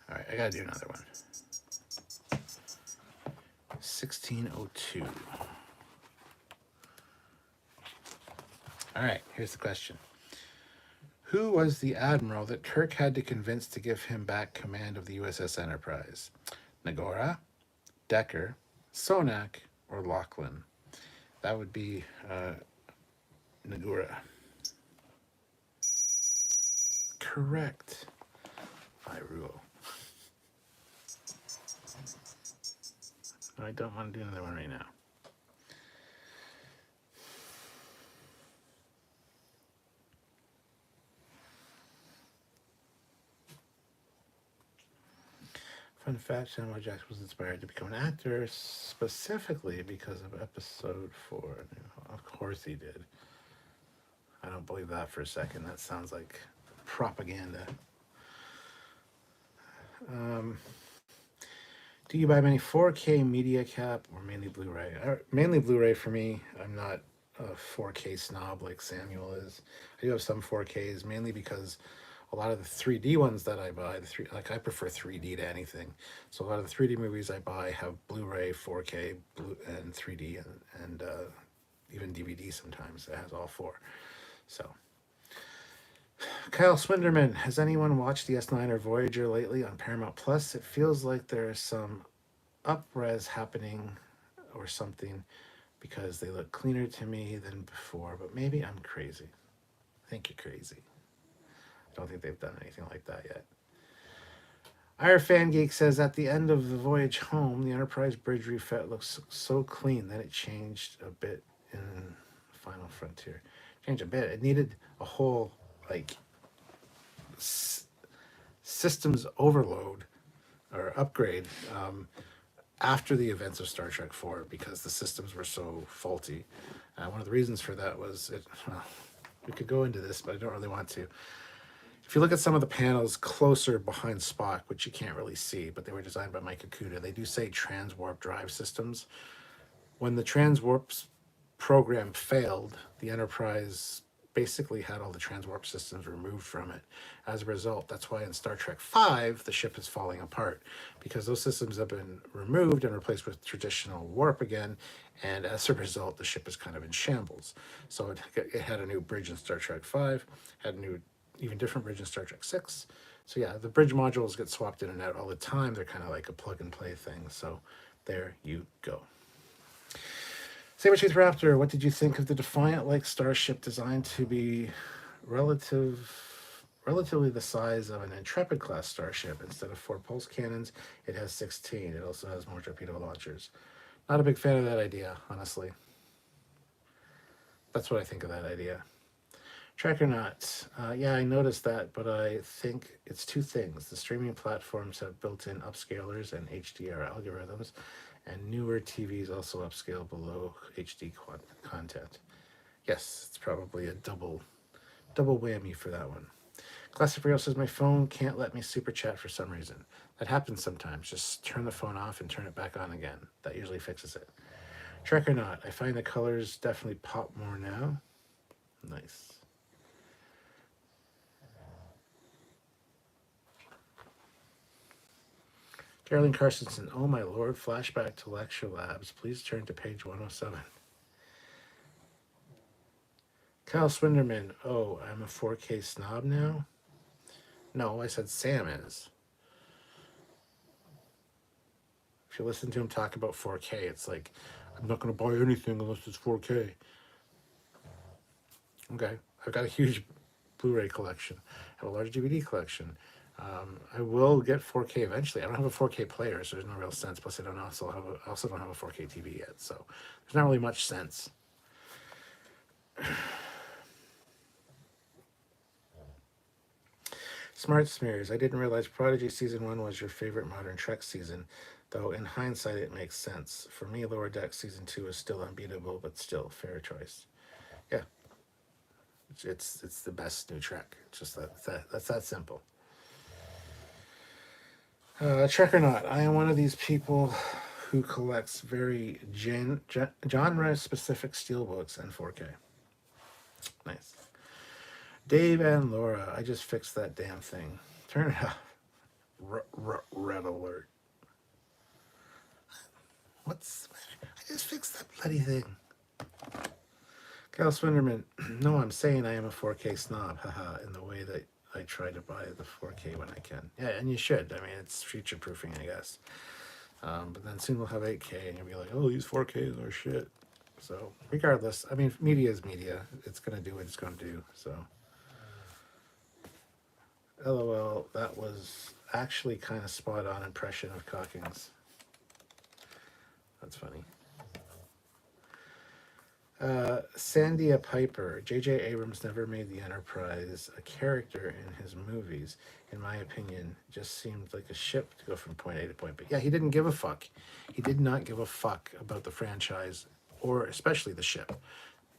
A: All right, I got to do another one. 1602. All right, here's the question. Who was the admiral that Kirk had to convince to give him back command of the USS Enterprise? Nagora, Decker, Sonak, or Lachlan? That would be Nagora. Correct. By rule. I don't want to do another one right now. Fun fact, Samuel Jackson was inspired to become an actor specifically because of episode 4. Of course he did. I don't believe that for a second. That sounds like propaganda. Do you buy many 4K media cap or mainly Blu-ray? Mainly Blu-ray for me. I'm not a 4K snob like Samuel is. I do have some 4Ks, mainly because a lot of the 3D ones that I buy, I prefer 3D to anything. So a lot of the 3D movies I buy have Blu-ray, 4K, and 3D, and even DVD sometimes. It has all four. So, Kyle Swinderman, has anyone watched the S9 or Voyager lately on Paramount Plus? It feels like there's some up-res happening or something because they look cleaner to me than before, but maybe I'm crazy. I think you're crazy. I don't think they've done anything like that yet. Our Fan Geek says, at the end of the voyage home, the Enterprise bridge refit looks so clean that it changed a bit in Final Frontier. Changed a bit. It needed a whole, systems overload or upgrade after the events of Star Trek 4 because the systems were so faulty. One of the reasons for that was, we could go into this, but I don't really want to. If you look at some of the panels closer behind Spock, which you can't really see, but they were designed by Mike Okuda, they do say transwarp drive systems. When the transwarp program failed, the Enterprise basically had all the transwarp systems removed from it. As a result, that's why in Star Trek V, the ship is falling apart, because those systems have been removed and replaced with traditional warp again, and as a result, the ship is kind of in shambles. So it had a new bridge in Star Trek V, had a new even different bridge in Star Trek 6. So yeah, the bridge modules get swapped in and out all the time. They're kind of like a plug and play thing. So there you go. Sabertooth Raptor, what did you think of the Defiant-like starship designed to be relatively the size of an Intrepid class starship? Instead of 4 pulse cannons, it has 16. It also has more torpedo launchers. Not a big fan of that idea, honestly. That's what I think of that idea. Trekyards. Yeah, I noticed that, but I think it's two things. The streaming platforms have built-in upscalers and HDR algorithms, and newer TVs also upscale below HD content. Yes, it's probably a double whammy for that one. Classic Real says my phone can't let me super chat for some reason. That happens sometimes. Just turn the phone off and turn it back on again. That usually fixes it. Trek or not, I find the colors definitely pop more now. Nice. Caroline Carsonson, oh my lord, flashback to lecture labs. Please turn to page 107. Kyle Swinderman, oh, I'm a 4K snob now? No, I said Sam is. If you listen to him talk about 4K, it's like, I'm not going to buy anything unless it's 4K. Okay, I've got a huge Blu-ray collection. I have a large DVD collection. I will get 4K eventually. I don't have a 4K player, so there's no real sense. Plus, I also don't have a 4K TV yet, so there's not really much sense. Smart Smears. I didn't realize Prodigy Season 1 was your favorite modern Trek season, though in hindsight it makes sense. For me, Lower Deck Season 2 is still unbeatable, but still fair choice. Yeah. It's the best new Trek. Just that's that simple. Trek or not, I am one of these people who collects very genre-specific steelbooks and 4K. Nice. Dave and Laura, I just fixed that damn thing. Turn it off. Red alert. What's the matter? I just fixed that bloody thing. Cal Swinderman, no, I'm saying I am a 4K snob, haha, in the way that I try to buy the 4K when I can. Yeah, and you should. I mean, it's future-proofing, I guess. But then soon we'll have 8K, and you'll be like, oh, these 4Ks are shit. So, regardless, I mean, media is media. It's going to do what it's going to do, so. LOL, that was actually kind of spot-on impression of Cockings. That's funny. Sandia Piper. J.J. Abrams never made the Enterprise a character in his movies. In my opinion, just seemed like a ship to go from point A to point B. Yeah, he didn't give a fuck. He did not give a fuck about the franchise, or especially the ship.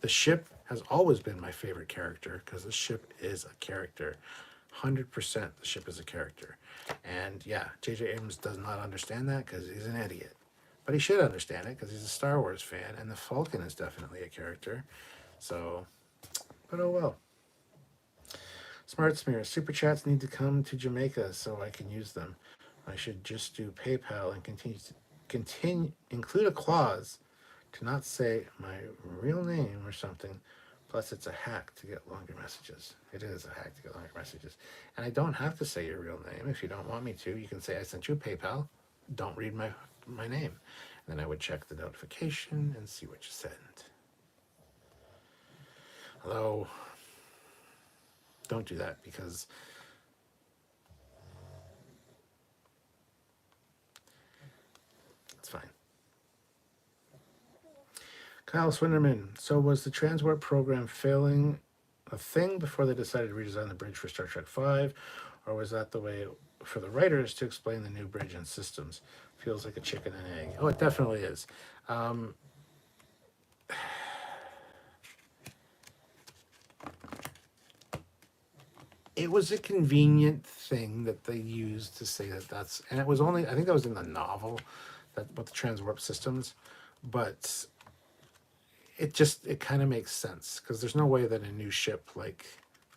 A: The ship has always been my favorite character, because the ship is a character. 100% the ship is a character. And yeah, J.J. Abrams does not understand that because he's an idiot. But he should understand it because he's a Star Wars fan, and the Falcon is definitely a character. So, but oh well. Smart Smear, Super Chats need to come to Jamaica so I can use them. I should just do PayPal and include a clause to not say my real name or something. Plus, it's a hack to get longer messages. It is a hack to get longer messages. And I don't have to say your real name. If you don't want me to, you can say I sent you a PayPal. Don't read my name. And then I would check the notification and see what you sent. Although, don't do that because it's fine. Kyle Swinderman, so was the Transwarp program failing a thing before they decided to redesign the bridge for Star Trek V? Or was that the way for the writers to explain the new bridge and systems? Feels like a chicken and egg. Oh, it definitely is. It was a convenient thing that they used to say that that's, and it was only, I think that was in the novel, that about the transwarp systems, but it kind of makes sense because there's no way that a new ship like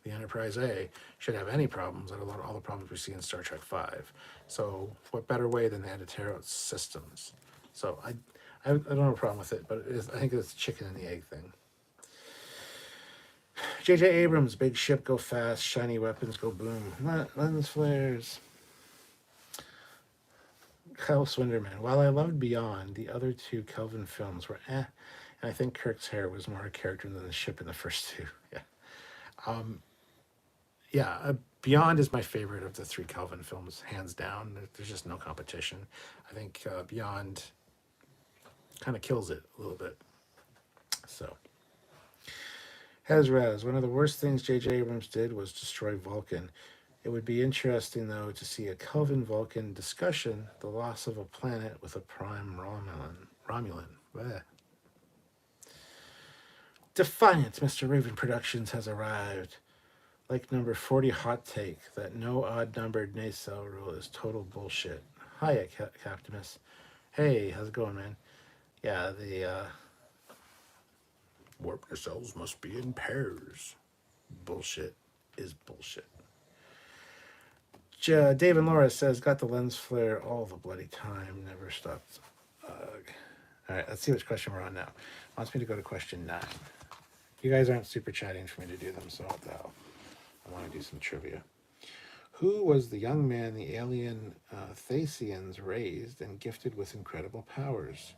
A: the Enterprise A should have any problems out of all the problems we see in Star Trek V. So what better way than they had to tear out systems? So I don't have a problem with it, but I think it's a chicken and the egg thing. J.J. Abrams, big ship go fast, shiny weapons go boom. Lens flares. Kyle Swinderman, while I loved Beyond, the other two Kelvin films were and I think Kirk's hair was more a character than the ship in the first two. Yeah. Beyond is my favorite of the three Kelvin films, hands down. There's just no competition. I think Beyond kind of kills it a little bit. So, Hezraz, one of the worst things J.J. Abrams did was destroy Vulcan. It would be interesting, though, to see a Kelvin Vulcan discussion, the loss of a planet with a prime Romulan. Bleh. Defiant Mr. Raven Productions has arrived. Like number 40 hot take that no odd-numbered nacelle rule is total bullshit. Hiya, Captimus. Hey, how's it going, man? Yeah, the warp nacelles must be in pairs. Bullshit is bullshit. Dave and Laura says, got the lens flare all the bloody time. Never stopped. All right, let's see which question we're on now. Wants me to go to question 9. You guys aren't super chatting for me to do them, so what the hell? I want to do some trivia. Who was the young man the alien Thasians raised and gifted with incredible powers?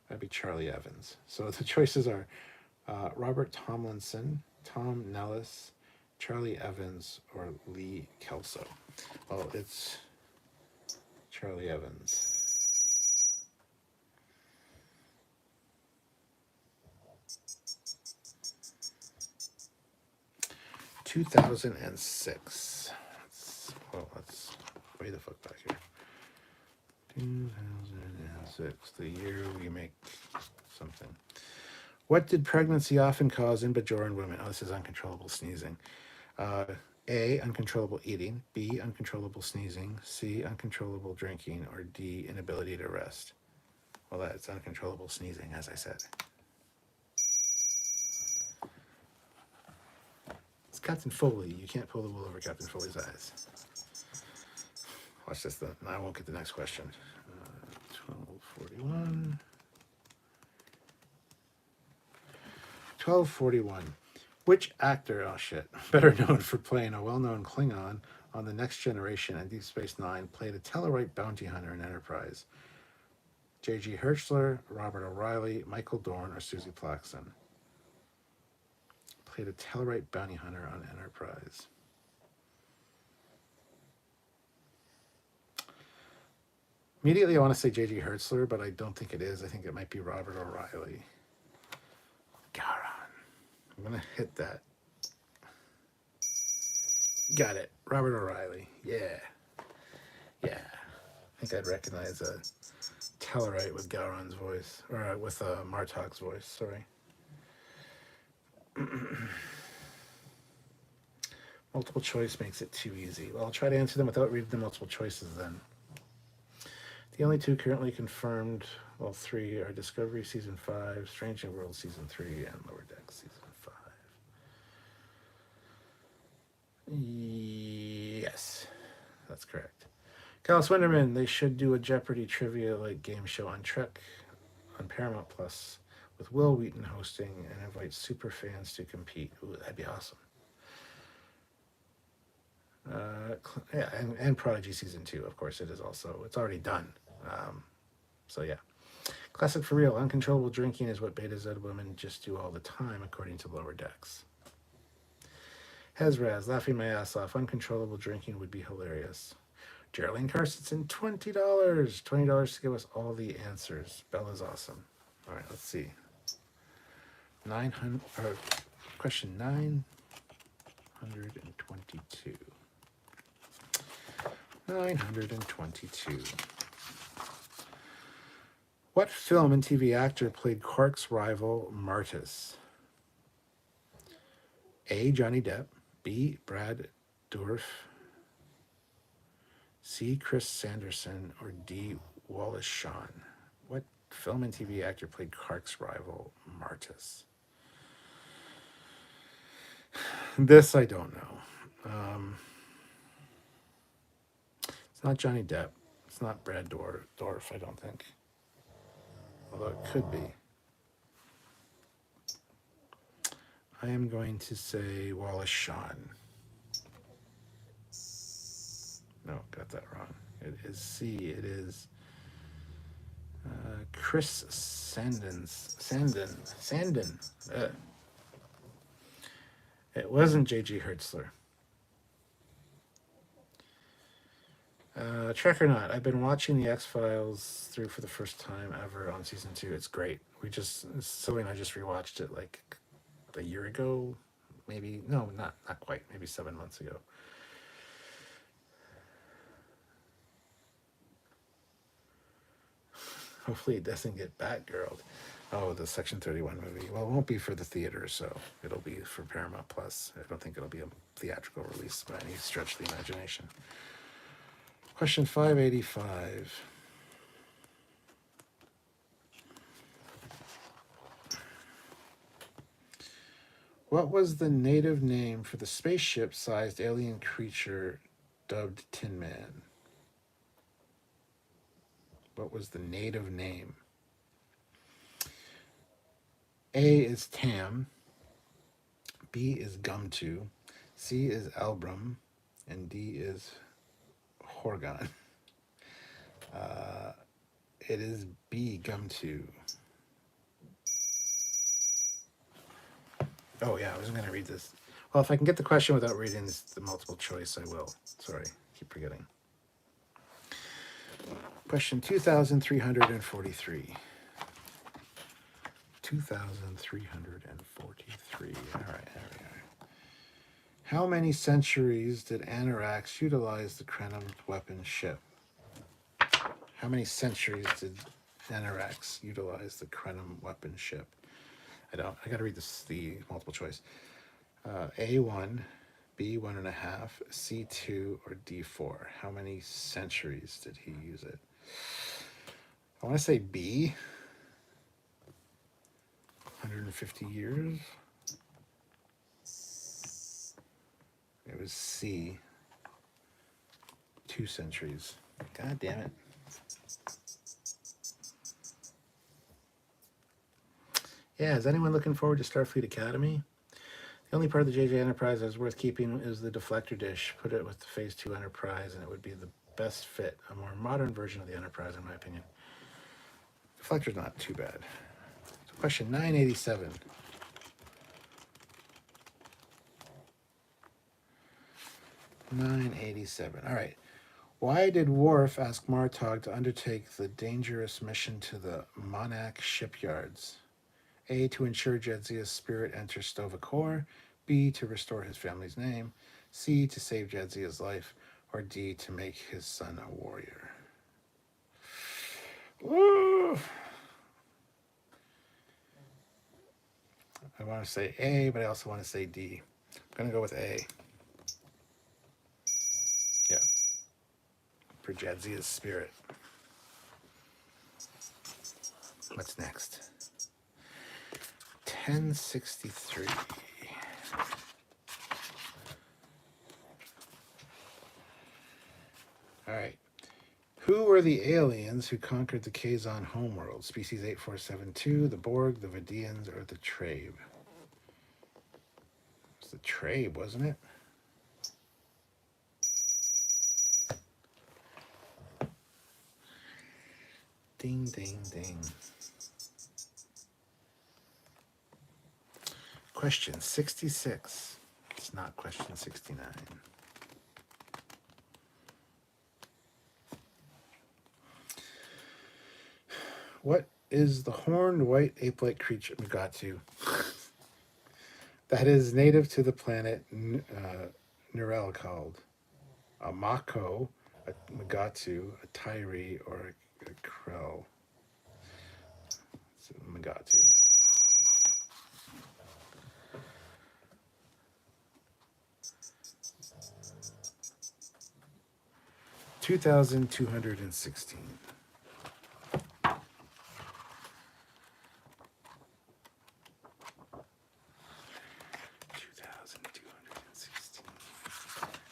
A: That'd be Charlie Evans. So the choices are Robert Tomlinson, Tom Nellis, Charlie Evans, or Lee Kelso. Well, it's Charlie Evans. 2006. Let's way the fuck back here. 2006, the year we make something. What did pregnancy often cause in Bajoran women? Oh, this is uncontrollable sneezing. A, uncontrollable eating. B, uncontrollable sneezing. C, uncontrollable drinking. Or D, inability to rest. Well, that's uncontrollable sneezing, as I said. It's Captain Foley. You can't pull the wool over Captain Foley's eyes. Watch this, though. I won't get the next question. 1241. 1241. Which actor, oh shit, better known for playing a well-known Klingon on The Next Generation and Deep Space Nine, played a Tellarite bounty hunter in Enterprise? J.G. Hertzler, Robert O'Reilly, Michael Dorn, or Susie Plaxton? Played a Tellarite bounty hunter on Enterprise. Immediately I want to say J.G. Hertzler, but I don't think it is. I think it might be Robert O'Reilly. Garon. I'm going to hit that. Got it. Robert O'Reilly. Yeah. Yeah. I think I'd recognize a Tellarite with Gowron's voice. Or with Martok's voice, sorry. Multiple choice makes it too easy. Well, I'll try to answer them without reading the multiple choices then. The only two currently confirmed, well, 3 are Discovery Season 5, Strange New World Season 3, and Lower Decks Season 5. Yes, that's correct. Kyle Swinderman, they should do a Jeopardy trivia-like game show on Trek on Paramount Plus with Will Wheaton hosting and invite super fans to compete. Ooh, that'd be awesome. Yeah, and Prodigy Season 2, of course, it is also. It's already done. So yeah. Classic for real. Uncontrollable drinking is what Beta Z women just do all the time, according to Lower Decks. Hezraz, laughing my ass off. Uncontrollable drinking would be hilarious. Geraldine Carsonson, $20. $20 to give us all the answers. Bella's awesome. All right, let's see. 900, or question 922. 922. What film and TV actor played Quark's rival Martis? A, Johnny Depp. B, Brad Dourif. C, Chris Sanderson. Or D, Wallace Shawn. What film and TV actor played Quark's rival Martis? This I don't know. It's not Johnny Depp. It's not Brad Dourif, I don't think. Although it could be. I am going to say Wallace Shawn. No, got that wrong. It is C. It is Chris Sandin. It wasn't J.G. Hertzler. Trek or not, I've been watching the X-Files through for the first time ever on season 2. It's great. Zoe and I just rewatched it like a year ago, maybe, no, not quite, maybe 7 months ago. Hopefully it doesn't get Batgirled. Oh, the Section 31 movie. Well, it won't be for the theater, so it'll be for Paramount Plus. I don't think it'll be a theatrical release by any stretch of the imagination. Question 585. What was the native name for the spaceship-sized alien creature dubbed Tin Man? What was the native name? A is Tam, B is Gumto, C is Albrum, and D is Horgon. It is B, Gumto. Oh yeah, I wasn't going to read this. Well, if I can get the question without reading the multiple choice, I will. Sorry, keep forgetting. Question 2343. 2343. All right. How many centuries did Anarax utilize the Krenim weapon ship? How many centuries did Anarax utilize the Krenim weapon ship? I got to read the multiple choice. A1, B1.5, C2, or D4. How many centuries did he use it? I want to say B. 150 years. It was C. 2 centuries. God damn it. Yeah, is anyone looking forward to Starfleet Academy? The only part of the JJ Enterprise that is worth keeping is the deflector dish. Put it with the Phase 2 Enterprise, and it would be the best fit, a more modern version of the Enterprise, in my opinion. Deflector's not too bad. So question 987. All right. Why did Worf ask Martog to undertake the dangerous mission to the Monarch shipyards? A, to ensure Jadzia's spirit enters Sto-vo-kor. B, to restore his family's name. C, to save Jadzia's life. Or D, to make his son a warrior. Woo! I want to say A, but I also want to say D. I'm going to go with A. Yeah. For Jadzia's spirit. What's next? 1063. All right. Who were the aliens who conquered the Kazon homeworld? Species 8472, the Borg, the Vidians, or the Trabe? It was the Trabe, wasn't it? Ding, ding, ding. Question 66. It's not question 69. What is the horned white ape-like creature Mugatu that is native to the planet Nurel called? A Mako, a Mugatu, a Tyree, or a Krell? It's a Mugatu. $2,216.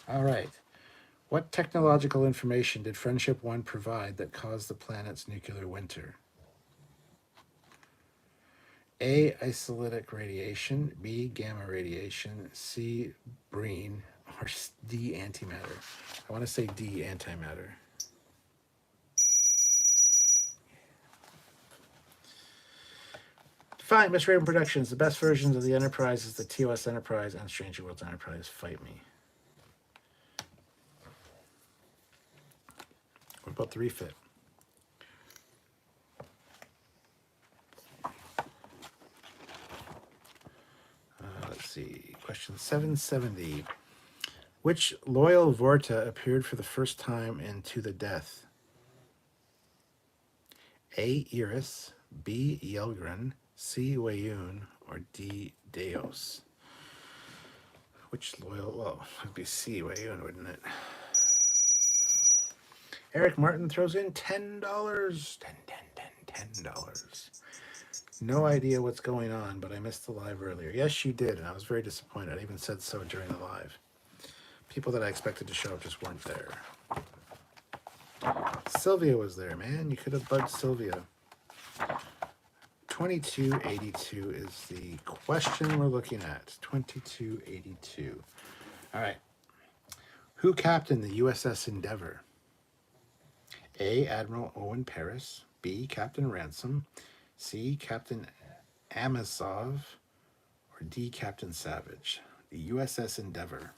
A: All right. What technological information did Friendship 1 provide that caused the planet's nuclear winter? A, isolytic radiation, B, gamma radiation, C, brine, or D, antimatter. I want to say D, antimatter. Fine, Miss Raven Productions. The best versions of the Enterprise is the TOS Enterprise and Stranger Worlds Enterprise. Fight me. What about the refit? Let's see. see. Question 770. Which loyal Vorta appeared for the first time in To the Death? A. Iris, B. Yelgren, C. Wayun, or D. Deos? Which loyal? Well, it would be C. Wayun, wouldn't it? Eric Martin throws in $10. $10. No idea what's going on, but I missed the live earlier. Yes, you did, and I was very disappointed. I even said so during the live. People that I expected to show up just weren't there. Sylvia was there, man. You could have bugged Sylvia. 2282 is the question we're looking at. 2282. All right. Who captained the USS Endeavour? A. Admiral Owen Paris. B. Captain Ransom. C. Captain Amosov. Or D. Captain Savage. The USS Endeavour.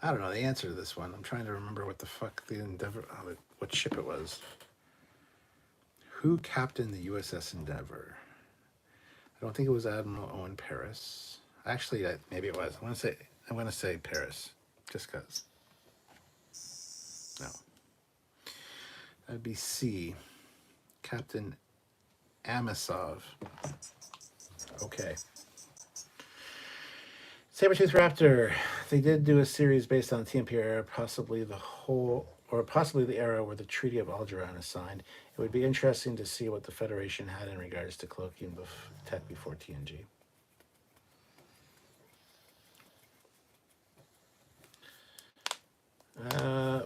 A: I don't know the answer to this one. I'm trying to remember what the fuck the Endeavour, what ship it was. Who captained the USS Endeavour? I don't think it was Admiral Owen Paris. Actually, maybe it was. I'm gonna say Paris, just cause. No. That'd be C. Captain Amosov. Okay. Sabertooth Raptor. They did do a series based on TMP era, possibly the era where the Treaty of Algeron is signed. It would be interesting to see what the Federation had in regards to cloaking tech before TNG.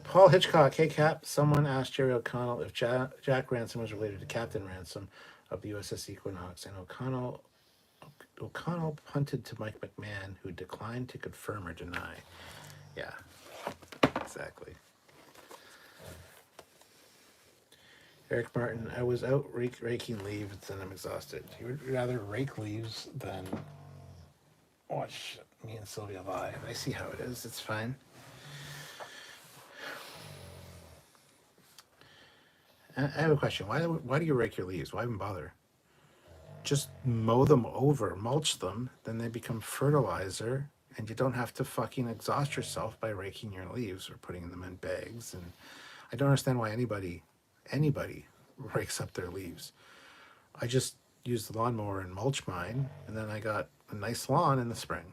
A: Paul Hitchcock, hey Cap, someone asked Jerry O'Connell if Jack Ransom was related to Captain Ransom of the USS Equinox, and O'Connell punted to Mike McMahon, who declined to confirm or deny. Yeah, exactly. Eric Martin, I was out raking leaves and I'm exhausted. You would rather rake leaves than watch me and Sylvia live. I see how it is. It's fine. I have a question. Why do you rake your leaves? Why even bother? Just mow them over, mulch them, then they become fertilizer, and you don't have to fucking exhaust yourself by raking your leaves or putting them in bags. And I don't understand why anybody rakes up their leaves. I just use the lawnmower and mulch mine, and then I got a nice lawn in the spring.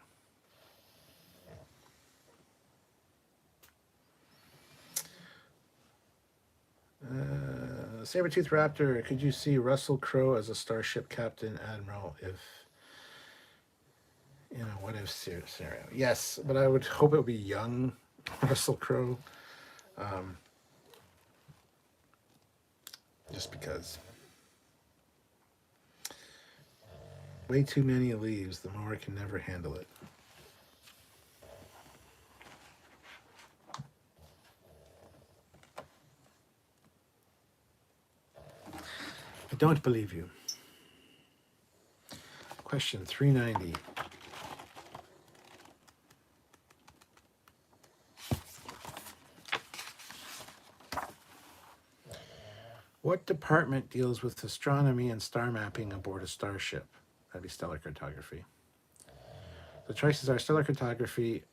A: Sabertooth Raptor, could you see Russell Crowe as a Starship Captain Admiral if, what if scenario? Yes, but I would hope it would be young Russell Crowe. Just because. Way too many leaves, the mower can never handle it. I don't believe you. Question 390. What department deals with astronomy and star mapping aboard a starship? That'd be stellar cartography. The choices are stellar cartography,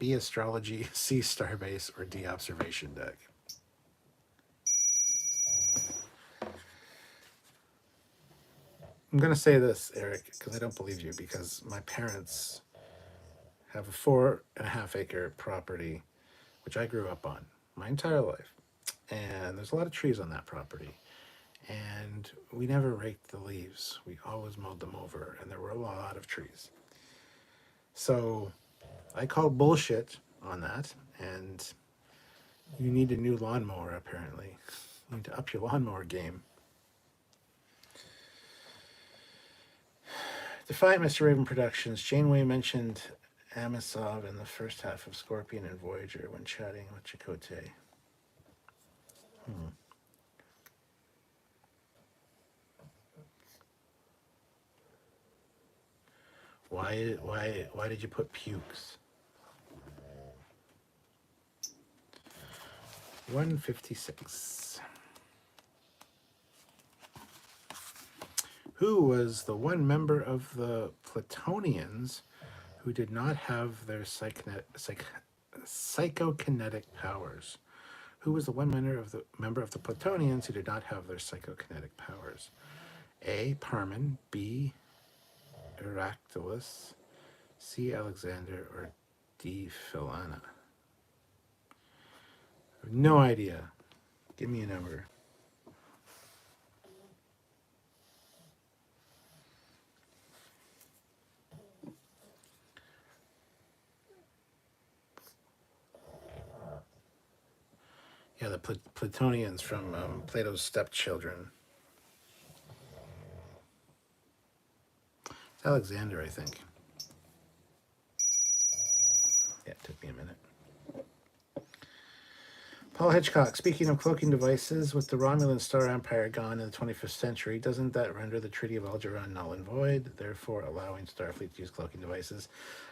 A: B, astrology, C, starbase, or D, observation deck. I'm going to say this, Eric, because I don't believe you, because my parents have a 4.5 acre property, which I grew up on my entire life. And there's a lot of trees on that property. And we never raked the leaves. We always mowed them over, and there were a lot of trees. So I called bullshit on that, and you need a new lawnmower, apparently. You need to up your lawnmower game. Defiant Mr. Raven Productions. Janeway mentioned Amosov in the first half of Scorpion and Voyager when chatting with Chakotay. Why did you put pukes? 156. Who was the one member of the Platonians who did not have their psychokinetic powers? Who was the one member of the Platonians who did not have their psychokinetic powers? A. Parmen, B. Heraclius, C. Alexander, or D. Philana? I have no idea. Give me a number. Yeah, the Platonians from Plato's stepchildren. It's Alexander, I think. Yeah, it took me a minute. Paul Hitchcock, speaking of cloaking devices, with the Romulan Star Empire gone in the 25th century, doesn't that render the Treaty of Algernon null and void, therefore allowing Starfleet to use cloaking devices?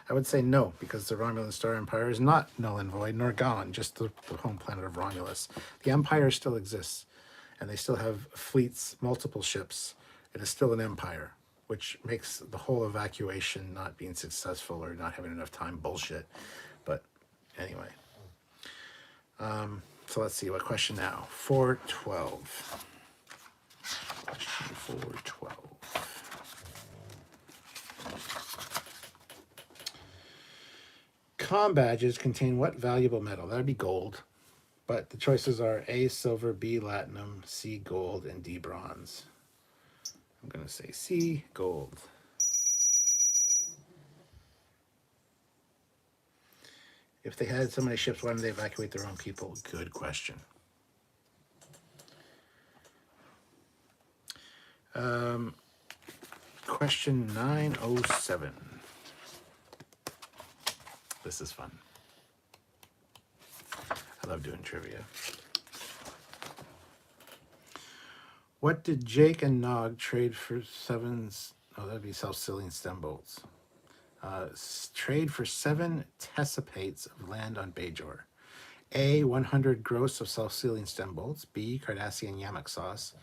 A: I would say no, because the Romulan Star Empire is not null and void, nor gone, just the home planet of Romulus. The Empire still exists, and they still have fleets, multiple ships. It is still an empire, which makes the whole evacuation not being successful or not having enough time bullshit. But anyway. So let's see, what question now? 412. Question 412. Com badges contain what valuable metal? That would be gold. But the choices are A, silver, B, platinum, C, gold, and D, bronze. I'm going to say C, gold. If they had so many ships, why didn't they evacuate their own people? Good question. Question 907. This is fun. I love doing trivia. What did Jake and Nog trade for sevens? Oh, that'd be self-sealing stem bolts. Trade for 7 tessipates of land on Bajor. A, 100 gross of self-sealing stem bolts. B, Cardassian yammock sauce.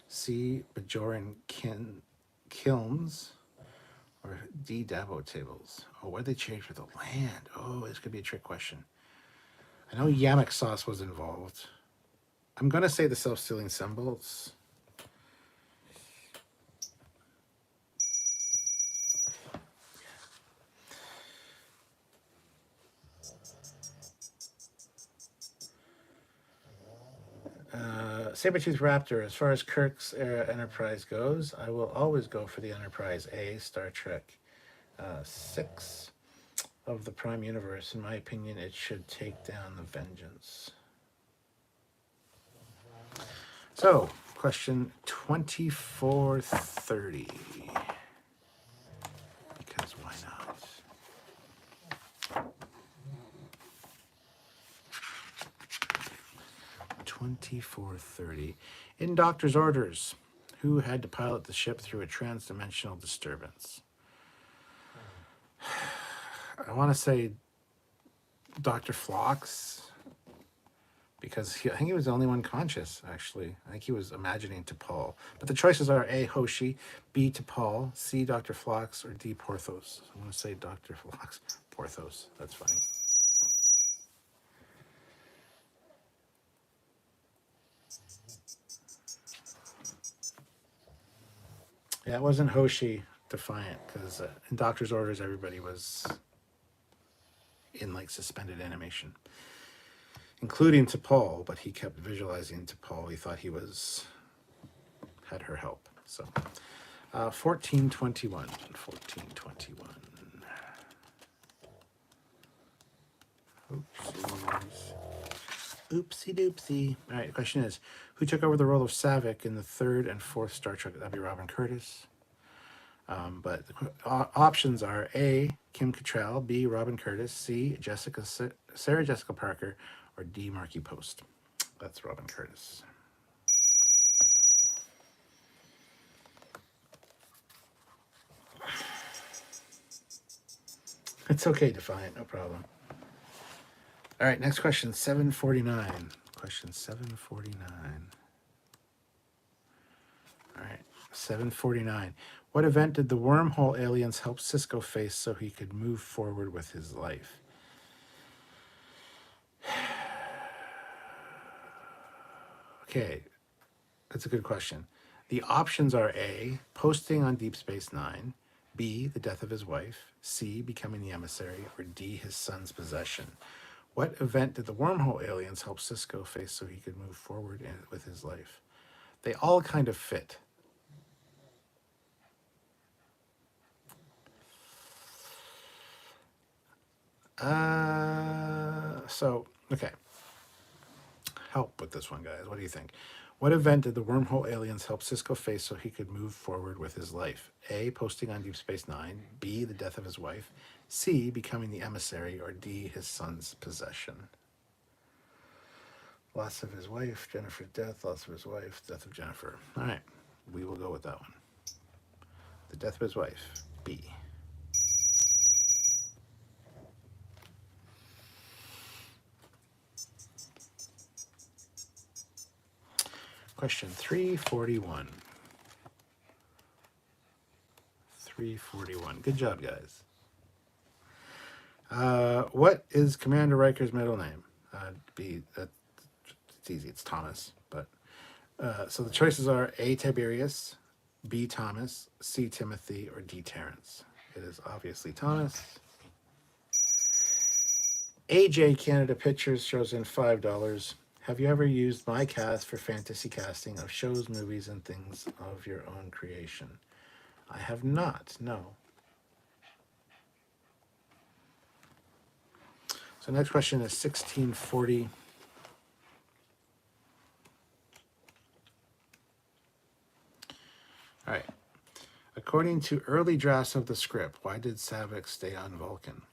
A: C, Bajoran kilns. Or D, Dabo tables. Oh, what did they trade for the land? Oh, this could be a trick question. I know yammock sauce was involved. I'm going to say the self-sealing stem bolts. Sabertooth Raptor, as far as Kirk's era Enterprise goes, I will always go for the Enterprise A, Star Trek 6 of the Prime Universe. In my opinion, it should take down the Vengeance. So, question 2430. Because why not? 2430. In Doctor's orders, who had to pilot the ship through a trans-dimensional disturbance? I want to say Dr. Phlox, because I think he was the only one conscious, actually. I think he was imagining T'Pol. But the choices are A, Hoshi, B, T'Pol, C, Dr. Phlox, or D, Porthos. I'm going to say Dr. Phlox. Porthos. That's funny. Yeah, it wasn't Hoshi Defiant, because in Doctor's orders, everybody was in like suspended animation, including T'Pol, but he kept visualizing T'Pol. He thought he had her help. So 1421. 1421. Oopsies. Oopsie doopsie. All right, the question is, who took over the role of Savick in the 3rd and 4th Star Trek? That'd be Robin Curtis. But the options are A, Kim Cattrall, B, Robin Curtis, C, Sarah Jessica Parker, or D, Marky Post. That's Robin Curtis. It's okay, Defiant, no problem. All right, next question, 749. Question 749. All right. 749. What event did the wormhole aliens help Cisco face so he could move forward with his life? Okay, that's a good question. The options are A, posting on Deep Space Nine, B, the death of his wife, C, becoming the emissary, or D, his son's possession. What event did the wormhole aliens help Cisco face so he could move forward with his life? They all kind of fit. Okay. Help with this one, guys. What do you think? What event did the wormhole aliens help Cisco face so he could move forward with his life? A, posting on Deep Space Nine. B, the death of his wife. C, becoming the emissary. Or D, his son's possession. Loss of his wife, Jennifer's death, loss of his wife, death of Jennifer. All right, we will go with that one. The death of his wife, B. Question 341. 341. Good job, guys. What is Commander Riker's middle name? It's easy. It's Thomas. But so the choices are A, Tiberius, B, Thomas, C, Timothy, or D, Terrence. It is obviously Thomas. AJ Canada Pictures shows in $5. Have you ever used my cast for fantasy casting of shows, movies, and things of your own creation? I have not, no. So next question is 1640. All right. According to early drafts of the script, why did Saavik stay on Vulcan?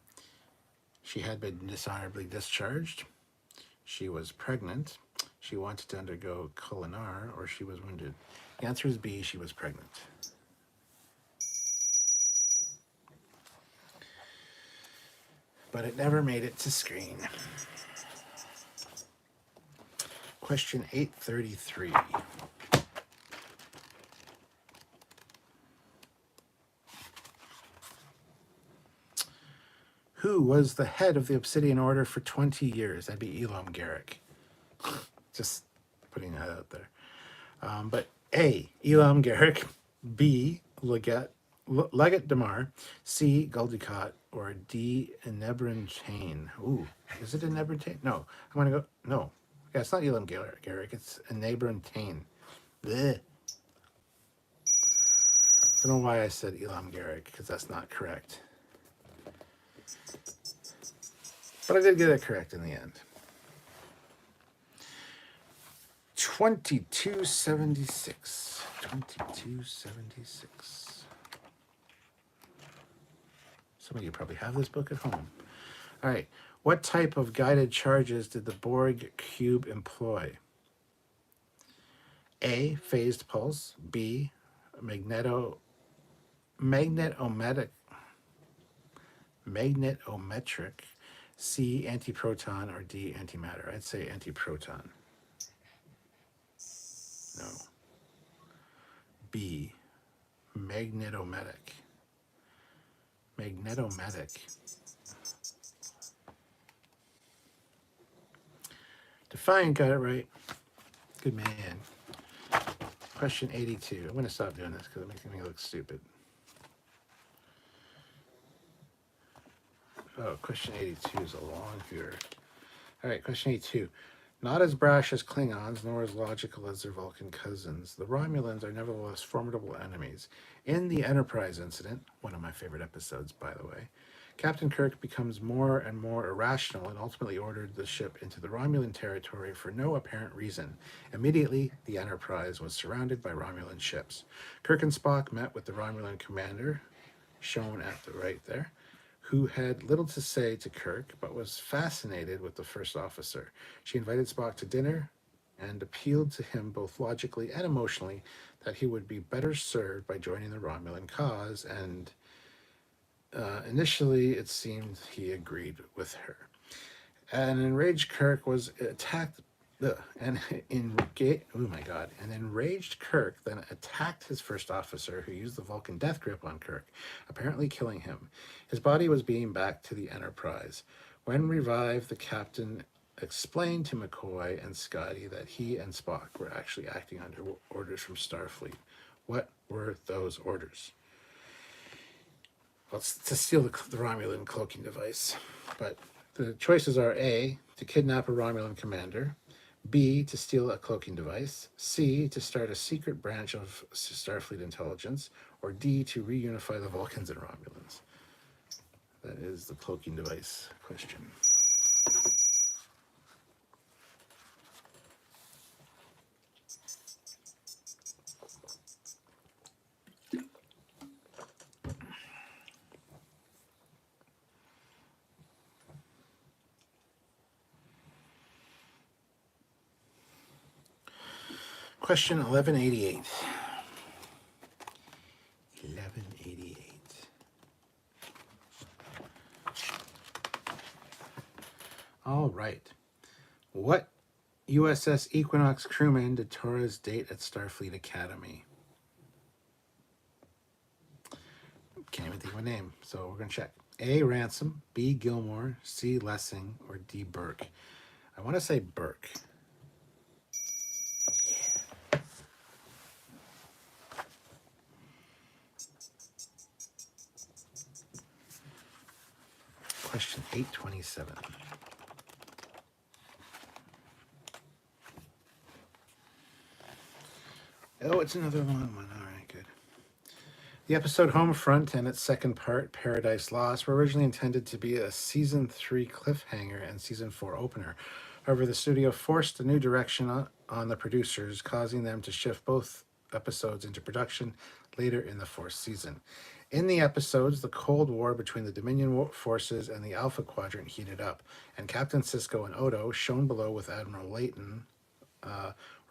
A: She had been dishonorably discharged. She was pregnant. She wanted to undergo Kulinar, or she was wounded. The answer is B, she was pregnant. But it never made it to screen. Question 833. Who was the head of the Obsidian Order for 20 years? That'd be Elam Garak. Just putting that out there. But A, Elam Garak, B, Legat Damar, C, Guldukat, or D, Enebran Chain. Ooh, is it Enebran Chain? No, I'm going to go, no. Yeah, it's not Elam Garak, it's Enebran Chain. Blech. I don't know why I said Elam Garak, because that's not correct. But I did get it correct in the end. 2276. 2276. Some of you probably have this book at home. All right. What type of guided charges did the Borg cube employ? A, phased pulse. B, magnetometric. C, antiproton, or D, antimatter. I'd say antiproton. No. B, magnetometric. Defiant got it right. Good man. Question 82. I'm going to stop doing this because it makes me look stupid. Oh, question 82 is a long viewer. All right, question 82. Not as brash as Klingons, nor as logical as their Vulcan cousins, the Romulans are nevertheless formidable enemies. In the Enterprise incident, one of my favorite episodes, by the way, Captain Kirk becomes more and more irrational and ultimately ordered the ship into the Romulan territory for no apparent reason. Immediately, the Enterprise was surrounded by Romulan ships. Kirk and Spock met with the Romulan commander, shown at the right there, who had little to say to Kirk, but was fascinated with the first officer. She invited Spock to dinner and appealed to him both logically and emotionally that he would be better served by joining the Romulan cause, and initially it seemed he agreed with her. An enraged Kirk was attacked and oh my god, an enraged Kirk then attacked his first officer, who used the Vulcan death grip on Kirk, apparently killing him. His body was beamed back to the Enterprise. When revived, the captain explained to McCoy and Scotty that he and Spock were actually acting under orders from Starfleet. What were those orders? Well, it's to steal the Romulan cloaking device. But the choices are A, to kidnap a Romulan commander, B, to steal a cloaking device, C, to start a secret branch of Starfleet intelligence, or D, to reunify the Vulcans and Romulans. That is the cloaking device question. Question 1188. 1188. All right. What USS Equinox crewman did Torres date at Starfleet Academy? Can't even think of a name, so we're going to check. A, Ransom, B, Gilmore, C, Lessing, or D, Burke. I want to say Burke. Question 827. Oh, it's another long one. All right, good. The episode Homefront and its second part, Paradise Lost, were originally intended to be a Season 3 cliffhanger and Season 4 opener. However, the studio forced a new direction on the producers, causing them to shift both episodes into production later in the fourth season. In the episodes, the Cold War between the Dominion forces and the Alpha Quadrant heated up, and Captain Sisko and Odo, shown below with Admiral Layton,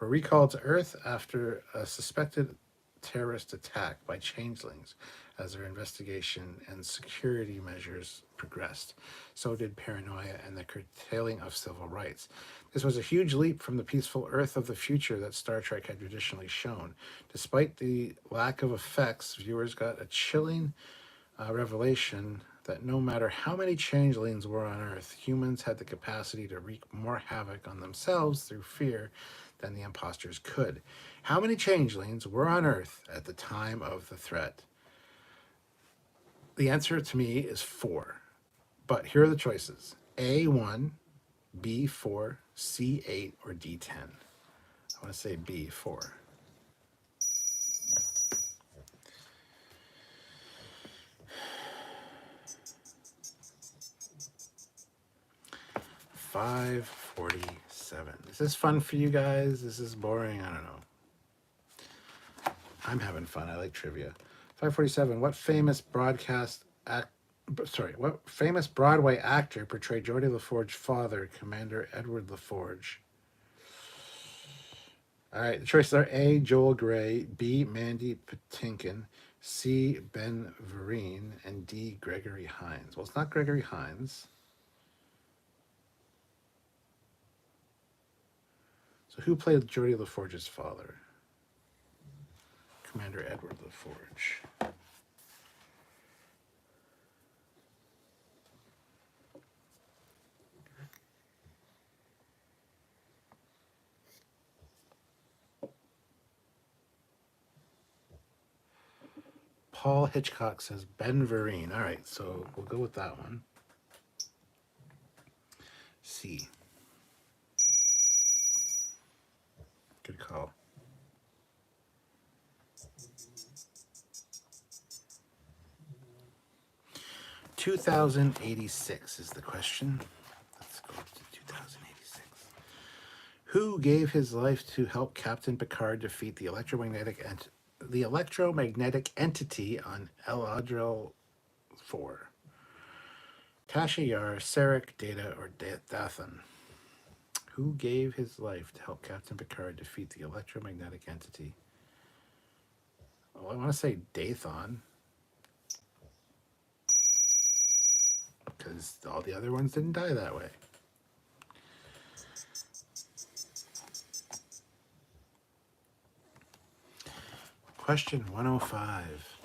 A: were recalled to Earth after a suspected terrorist attack by changelings as their investigation and security measures progressed. So did paranoia and the curtailing of civil rights. This was a huge leap from the peaceful Earth of the future that Star Trek had traditionally shown. Despite the lack of effects, viewers got a chilling revelation that no matter how many changelings were on Earth, humans had the capacity to wreak more havoc on themselves through fear than the imposters could. How many changelings were on Earth at the time of the threat? The answer to me is 4. But here are the choices. A1, B4, C8, or D10. I want to say B4. $5.47. Is this fun for you guys? Is this boring? I don't know. I'm having fun. I like trivia. 547. What famous Broadway actor portrayed Geordie LaForge's father, Commander Edward LaForge? All right, the choices are A, Joel Grey, B, Mandy Patinkin, C, Ben Vereen, and D, Gregory Hines. Well, it's not Gregory Hines. So who played Geordie LaForge's father? Commander Edward LaForge. Paul Hitchcock says Ben Vereen. All right, so we'll go with that one. C. Good call. 2086 is the question. Let's go to 2086. Who gave his life to help Captain Picard defeat the electromagnetic entity on El-Adril 4? Tasha Yar, Sarek, Data, or Dathan? Who gave his life to help Captain Picard defeat the electromagnetic entity? Well, I want to say Dathan, because all the other ones didn't die that way. Question 105.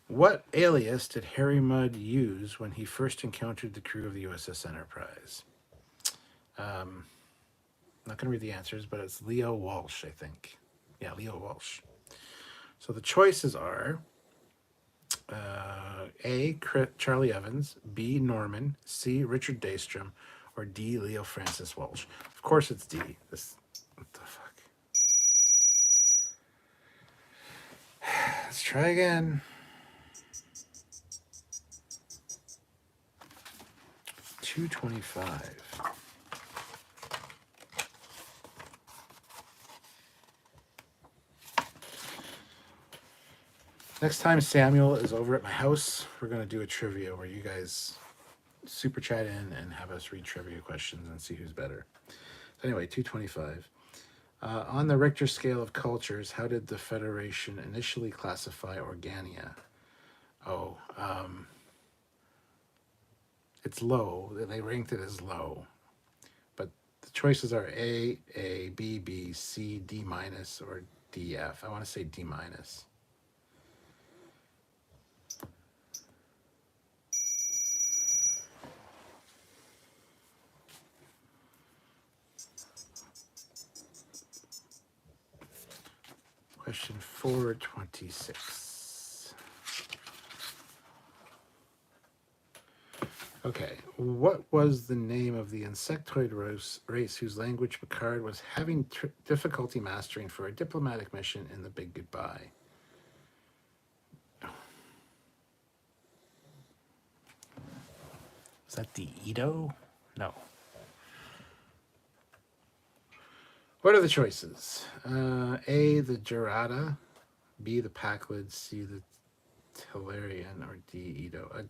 A: What alias did Harry Mudd use when he first encountered the crew of the USS Enterprise? I'm not going to read the answers, but it's Leo Walsh, I think. Yeah, Leo Walsh. So the choices are A, Charlie Evans, B, Norman, C, Richard Daystrom, or D, Leo Francis Walsh. Of course it's D. What the fuck? Let's try again. 225. Next time Samuel is over at my house, we're going to do a trivia where you guys super chat in and have us read trivia questions and see who's better. So anyway, 225. On the Richter scale of cultures, how did the Federation initially classify Organia? Oh, it's low. They ranked it as low. But the choices are A, B, B, C, D minus, or D, F. I want to say D minus. Question 426. Okay, what was the name of the insectoid race whose language Picard was having difficulty mastering for a diplomatic mission in The Big Goodbye? Is that the Edo? No. What are the choices? A, the Gerada, B, the Paklid, C, the Tellurian, or D, Edo.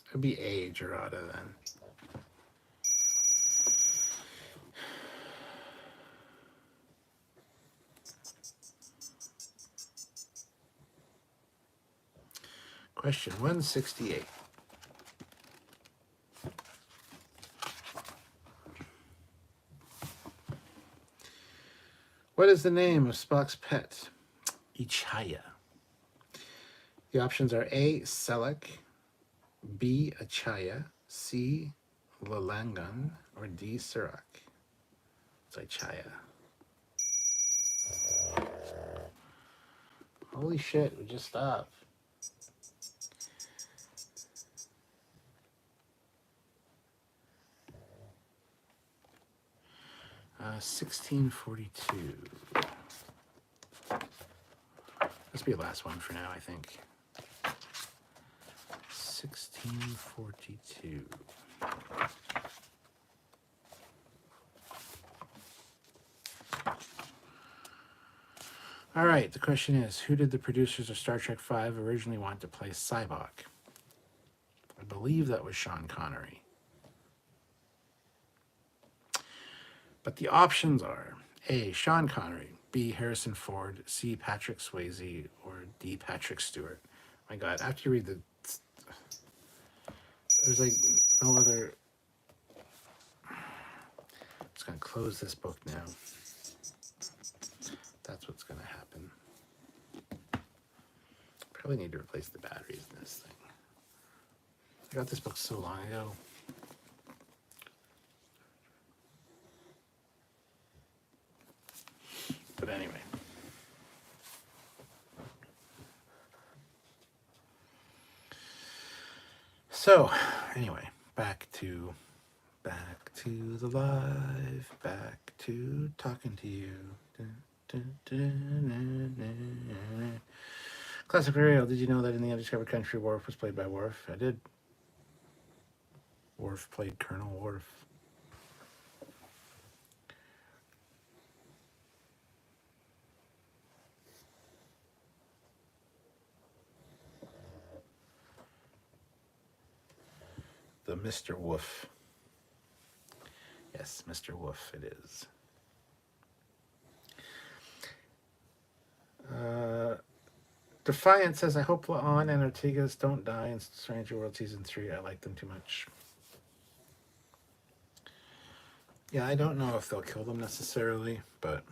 A: It'd be A, Gerada then. Question 168. What is the name of Spock's pet? Ichaya. The options are A, Selek, B, Achaya, C, Lalangan, or D, Surak. It's Ichaya. Holy shit, we just stopped. Uh, 1642. This will be the last one for now, I think. 1642. All right, the question is, who did the producers of Star Trek V originally want to play Sybok? I believe that was Sean Connery. But the options are A, Sean Connery, B, Harrison Ford, C, Patrick Swayze, or D, Patrick Stewart. My God, after you read there's like no other. I'm just going to close this book now. That's what's going to happen. Probably need to replace the batteries in this thing. I got this book so long ago. But anyway. So, anyway, back to the live, back to talking to you. Classic Radio, did you know that in the Undiscovered Country, Worf was played by Worf? I did. Worf played Colonel Worf. The Mr. Wolf. Yes, Mr. Wolf it is. Defiant says, I hope La'an and Ortegas don't die in Stranger World Season 3. I like them too much. Yeah, I don't know if they'll kill them necessarily, but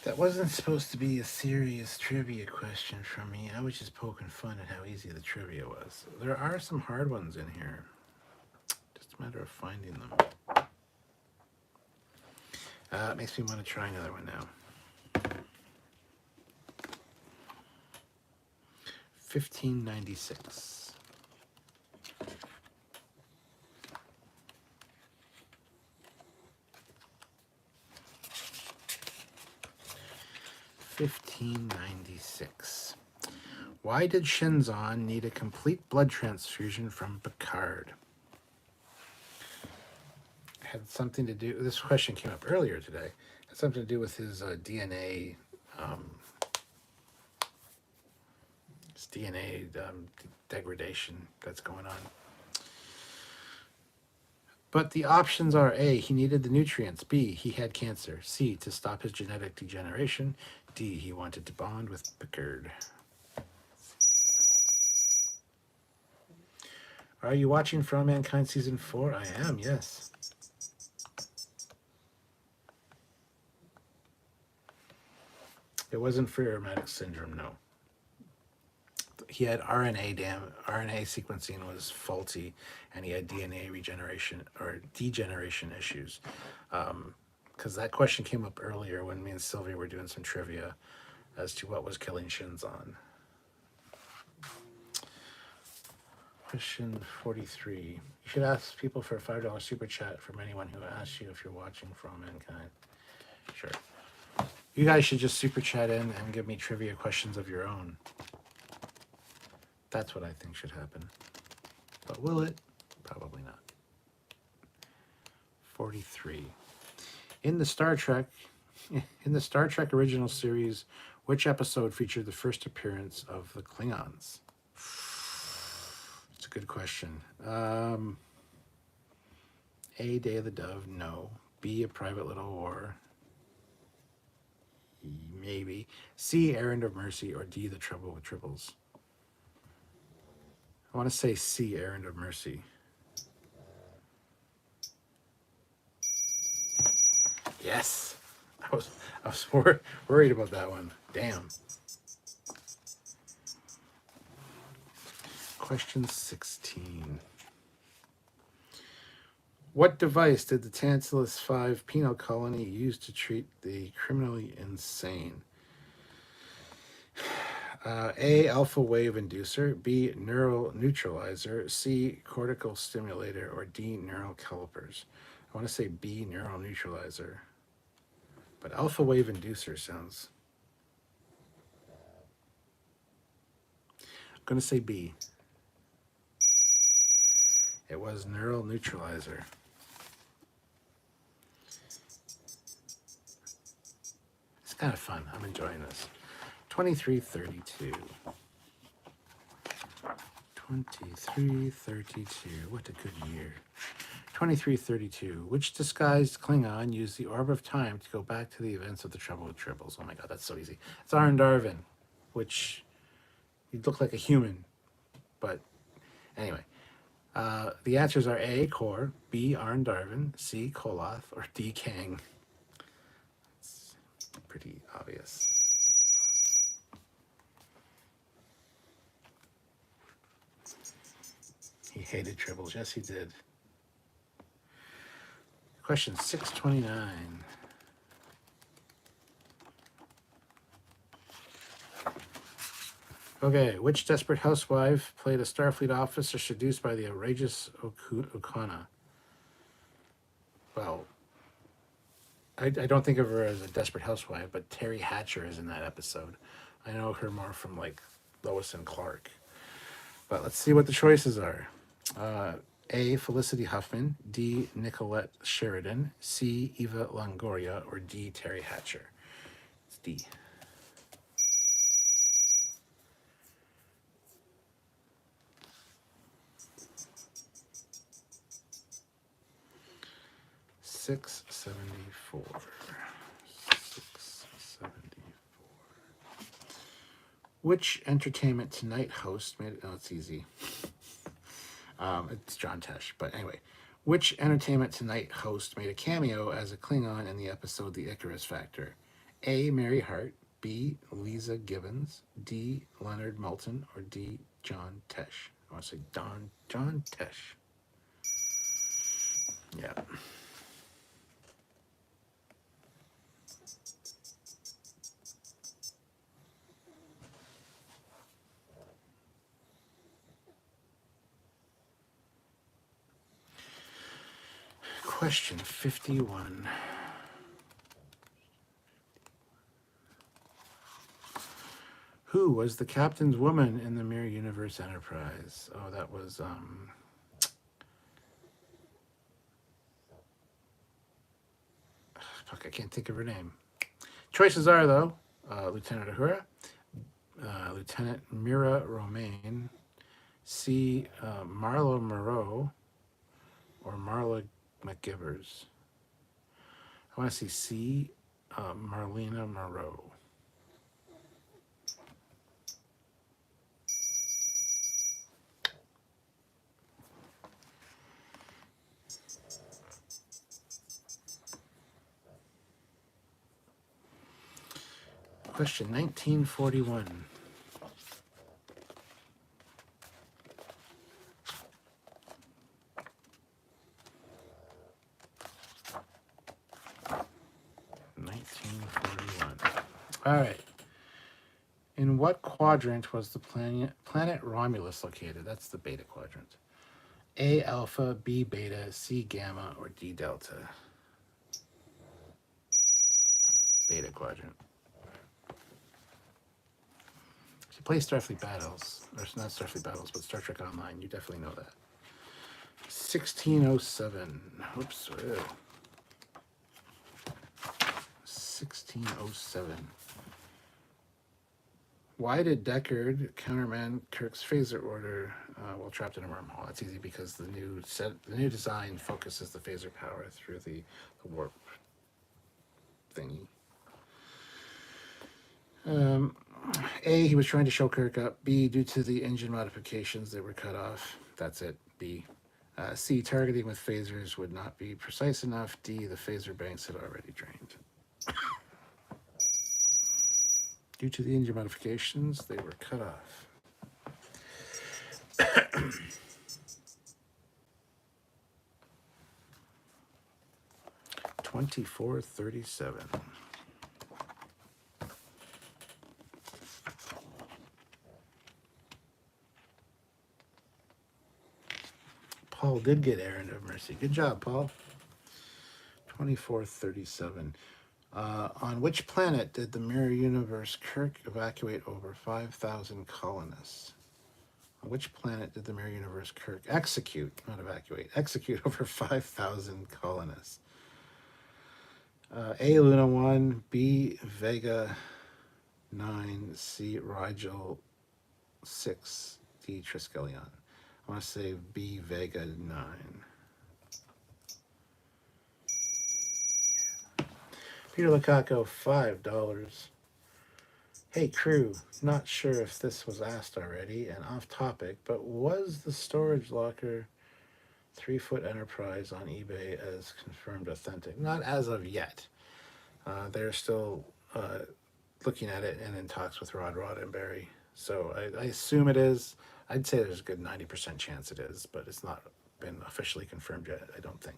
A: that wasn't supposed to be a serious trivia question from me. I was just poking fun at how easy the trivia was. There are some hard ones in here. Just a matter of finding them. It makes me want to try another one now. 1596. Why did Shinzon need a complete blood transfusion from Picard? Had something to do. This question came up earlier today. Had something to do with his DNA. His DNA degradation that's going on. But the options are A, he needed the nutrients. B, he had cancer. C, to stop his genetic degeneration. D, he wanted to bond with Picard. Are you watching For All Mankind Season 4? I am, yes. It wasn't for aromatic syndrome, no. He had RNA sequencing was faulty, and he had DNA regeneration or degeneration issues. Because that question came up earlier when me and Sylvia were doing some trivia as to what was killing Shinzon. Question 43. You should ask people for a $5 super chat from anyone who asks you if you're watching For All Mankind. Sure. You guys should just super chat in and give me trivia questions of your own. That's what I think should happen. But will it? Probably not. 43. In the Star Trek original series, which episode featured the first appearance of the Klingons? It's a good question. A, Day of the Dove, no. B, A Private Little War, maybe. C, Errand of Mercy, or D, The Trouble with Tribbles. I want to say C, Errand of Mercy. Yes. I was worried about that one. Damn. Question 16. What device did the Tantalus 5 penal colony use to treat the criminally insane? A, alpha wave inducer, B, neural neutralizer, C, cortical stimulator, or D, neural calipers. I want to say B, neural neutralizer. But alpha wave inducer sounds... I'm going to say B. It was neural neutralizer. It's kind of fun. I'm enjoying this. 2332. 2332. What a good year. 2332. Which disguised Klingon used the Orb of Time to go back to the events of the Trouble with Tribbles? Oh my god, that's so easy. It's Arn Darvin, which he'd look like a human. But anyway, the answers are A, Kor, B, Arn Darvin, C, Koloth, or D, Kang. It's pretty obvious. He hated Tribbles. Yes, he did. Question 629. Okay, which desperate housewife played a Starfleet officer seduced by the outrageous Okana? Well, I don't think of her as a desperate housewife, but Terry Hatcher is in that episode. I know her more from like Lois and Clark. But let's see what the choices are. A, Felicity Huffman, D, Nicolette Sheridan, C, Eva Longoria, or D, Terry Hatcher. It's D. 674. 674. Which Entertainment Tonight host made it? Oh, it's easy. It's John Tesh. But anyway, which Entertainment Tonight host made a cameo as a Klingon in the episode The Icarus Factor? A. Mary Hart, B. Lisa Gibbons, D. Leonard Maltin, or D. John Tesh? I want to say John Tesh. Yeah. Question 51. Who was the captain's woman in the Mirror Universe Enterprise? Oh, that was fuck, I can't think of her name. Choices are, though, Lieutenant Uhura, Lieutenant Mira Romaine, C. Marla Moreau, or Marla McGivers. I want to see C. Marlena Moreau. Question 1941. All right. In what quadrant was the planet Romulus located? That's the beta quadrant. A alpha, B beta, C gamma, or D delta? Beta quadrant. If you play Starfleet Battles, or not Starfleet Battles, but Star Trek Online, you definitely know that. 1607. Oops. 1607. Why did Deckard countermand Kirk's phaser order while trapped in a wormhole? That's easy because the new design focuses the phaser power through the warp thingy. A, he was trying to show Kirk up. B, due to the engine modifications, they were cut off. That's it. B. C, targeting with phasers would not be precise enough. D, the phaser banks had already drained. Due to the engine modifications, they were cut off. 2437. Paul did get Errand of Mercy. Good job, Paul. 2437. On which planet did the Mirror Universe Kirk evacuate over 5,000 colonists? On which planet did the Mirror Universe Kirk execute, not evacuate, execute over 5,000 colonists? A, Luna 1, B, Vega 9, C, Rigel 6, D, Triskelion. I want to say B, Vega 9. Peter Lukaku, $5. Hey crew, not sure if this was asked already and off topic, but was the storage locker 3-foot Enterprise on eBay as confirmed authentic? Not as of yet. They're still looking at it and in talks with Rod Roddenberry. So I assume it is. I'd say there's a good 90% chance it is, but it's not been officially confirmed yet, I don't think.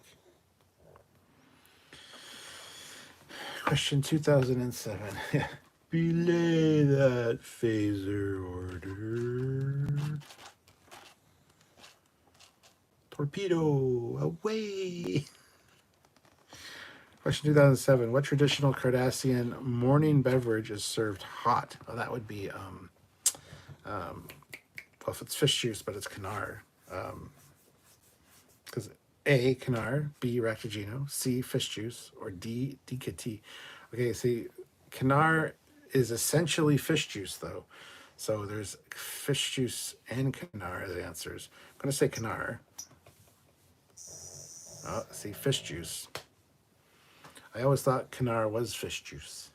A: Question 2007. Belay that phaser order. Torpedo, away. Question 2007. What traditional Cardassian morning beverage is served hot? Well, that would be, well, if it's fish juice, but it's Kanar. Because A, Kanar, B, Raktajino, C, fish juice, or D, DKT. Okay, see, Kanar is essentially fish juice, though. So there's fish juice and Kanar as answers. I'm going to say Kanar. Oh, see, fish juice. I always thought Kanar was fish juice.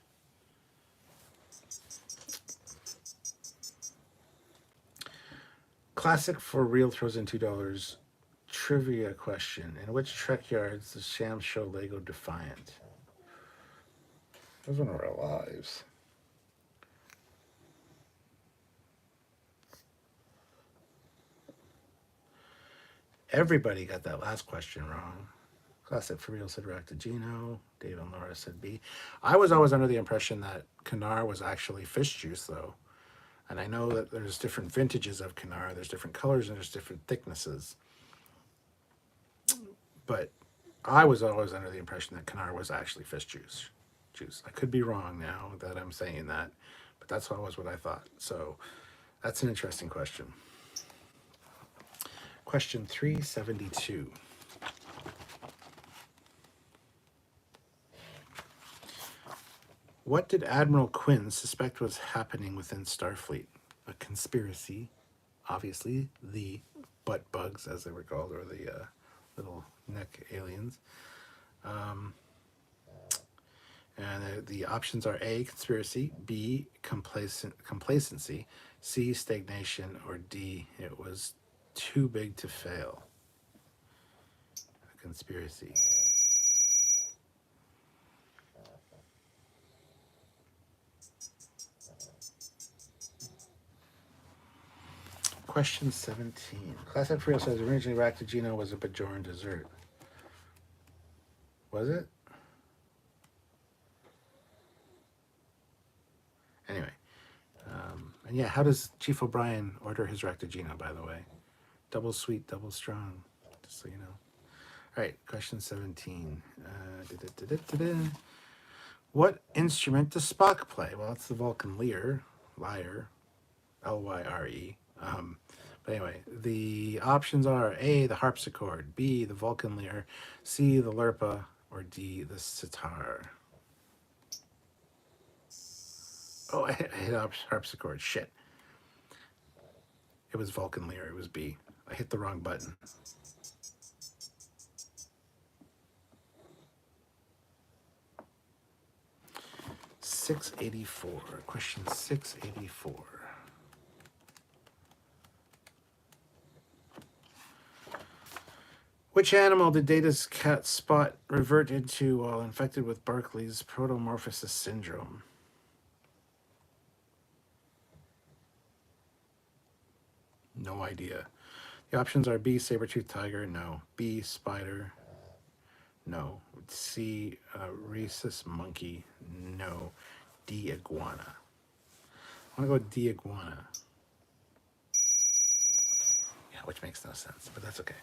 A: Classic for real throws in $2. Trivia question. In which Trekyards does Sham show Lego Defiant? Those one of our lives. Everybody got that last question wrong. Classic for real said Gino. Dave and Laura said B. I was always under the impression that Kanar was actually fish juice, though. And I know that there's different vintages of Kanar. There's different colors and there's different thicknesses. But I was always under the impression that Kanar was actually fish juice. I could be wrong now that I'm saying that, but that's always what I thought. So that's an interesting question. Question 372. What did Admiral Quinn suspect was happening within Starfleet? A conspiracy, obviously, the butt bugs, as they were called, or the little neck aliens. And the options are A, conspiracy, B, complacency, C, stagnation, or D, it was too big to fail. A conspiracy. Question 17. Classic for real says originally Raktajino was a Bajoran dessert. Was it? Anyway. And yeah, how does Chief O'Brien order his Raktajino, by the way? Double sweet, double strong, just so you know. All right, question 17. What instrument does Spock play? Well, it's the Vulcan lyre, L-Y-R-E. But anyway, the options are A, the harpsichord, B, the Vulcan lyre, C, the lirpa, or D, the sitar. Oh, I hit harpsichord. Shit. It was Vulcan lyre. It was B. I hit the wrong button. Question 684. Which animal did Data's cat Spot revert into while infected with Barclay's protomorphosis syndrome? No idea. The options are B, saber-toothed tiger, no. B, spider, no. C, rhesus monkey, no. D, iguana. I want to go with D, iguana. Yeah, which makes no sense, but that's okay.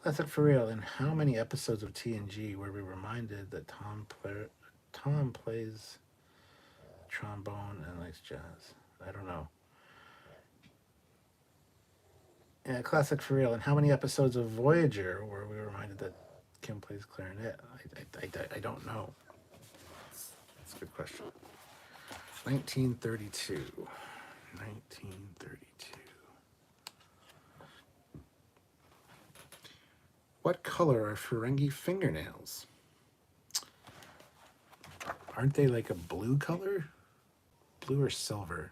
A: Classic for real. In how many episodes of TNG were we reminded that Tom plays trombone and likes jazz? I don't know. Yeah, classic for real. In how many episodes of Voyager were we reminded that Kim plays clarinet? I don't know. That's a good question. 1932. 1932. What color are Ferengi fingernails? Aren't they like a blue color? Blue or silver?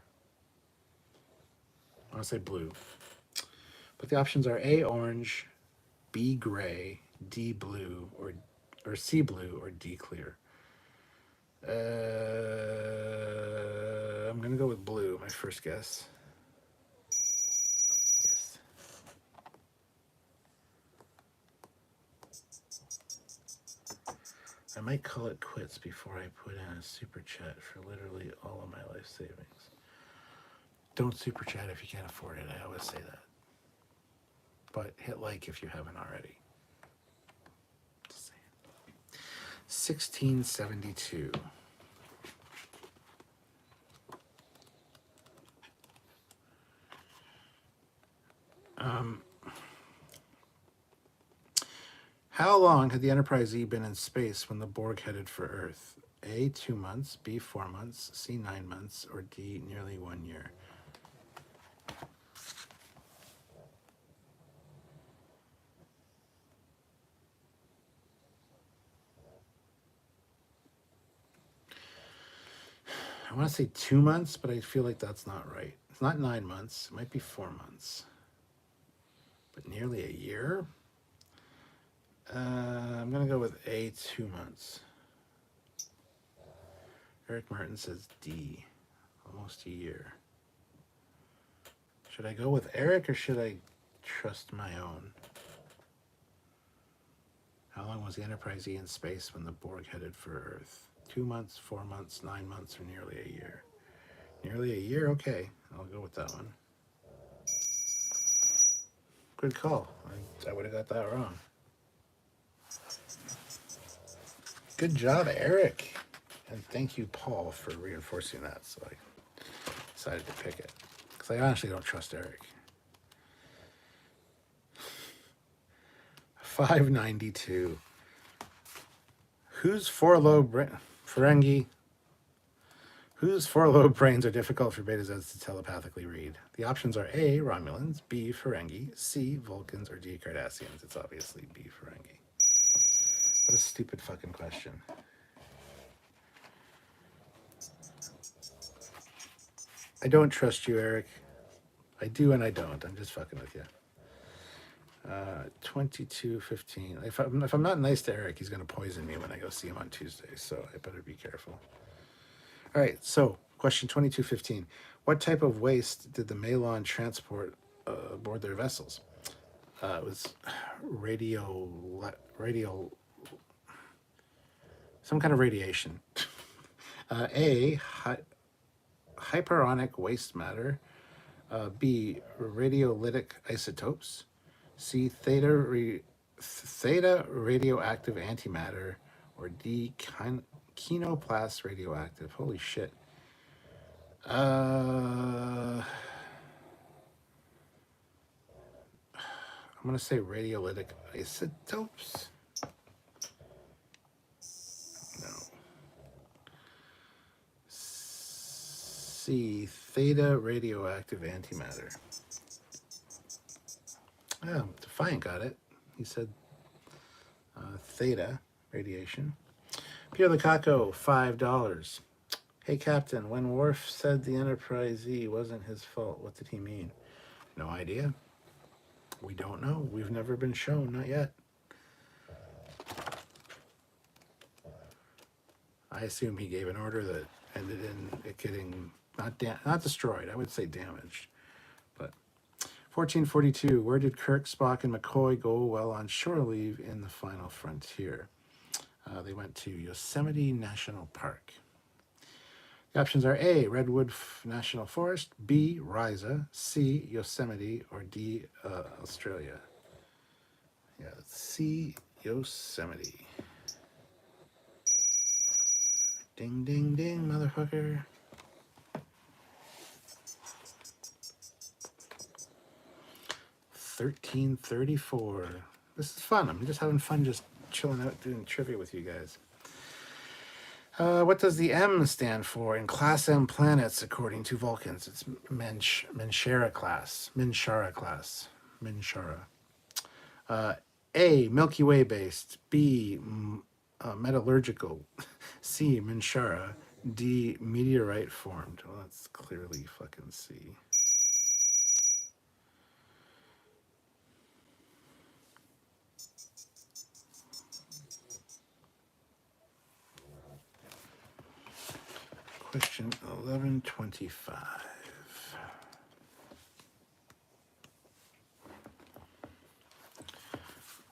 A: I want to say blue. But the options are A, orange, B, gray, D, blue, or C, blue, or D, clear. I'm going to go with blue, my first guess. Yes. I might call it quits before I put in a super chat for literally all of my life savings. Don't super chat if you can't afford it. I always say that. But hit like if you haven't already. Just saying. 1672. How long had the Enterprise E been in space when the Borg headed for Earth? A, 2 months, B, 4 months, C, 9 months, or D, nearly 1 year? I want to say 2 months, but I feel like that's not right. It's not 9 months. It might be 4 months. But nearly a year? I'm going to go with A, 2 months. Eric Martin says D, almost a year. Should I go with Eric or should I trust my own? How long was the Enterprise E in space when the Borg headed for Earth? 2 months, 4 months, 9 months, or nearly a year? Nearly a year? Okay, I'll go with that one. Good call. I would have got that wrong. Good job, Eric. And thank you, Paul, for reinforcing that. So I decided to pick it. Because I honestly don't trust Eric. 592. Whose Ferengi? Whose four lobe brains are difficult for Beta Zeds to telepathically read? The options are A, Romulans, B, Ferengi, C, Vulcans, or D, Cardassians. It's obviously B, Ferengi. What a stupid fucking question. I don't trust you, Eric. I do and I don't. I'm just fucking with you. 22:15. If I'm not nice to Eric, he's going to poison me when I go see him on Tuesday, so I better be careful. All right, so question 22:15. What type of waste did the Malon transport aboard their vessels? It was some kind of radiation. A, hyperonic waste matter. B, radiolytic isotopes. C, theta radioactive antimatter. Or D, Kenoplast radioactive. Holy shit. I'm going to say radiolytic isotopes. No. C, theta radioactive antimatter. Oh, Defiant got it. He said theta radiation. Pierre Lukaku, $5. Hey, Captain, when Worf said the Enterprise E wasn't his fault, what did he mean? No idea. We don't know. We've never been shown, not yet. I assume he gave an order that ended in it getting not destroyed. I would say damaged. But 1442. Where did Kirk, Spock, and McCoy go while on shore leave in The Final Frontier? They went to Yosemite National Park. The options are A, Redwood National Forest, B, Risa, C, Yosemite, or D, Australia. Yeah, C, Yosemite. Ding, ding, ding, motherfucker. 1334. This is fun. I'm just having fun just chilling out doing trivia with you guys. What does the M stand for in Class M planets according to Vulcans? It's Minshara class. A, Milky Way based. B, metallurgical. C, Minshara. D, meteorite formed. Well, that's clearly fucking C. Question 1125.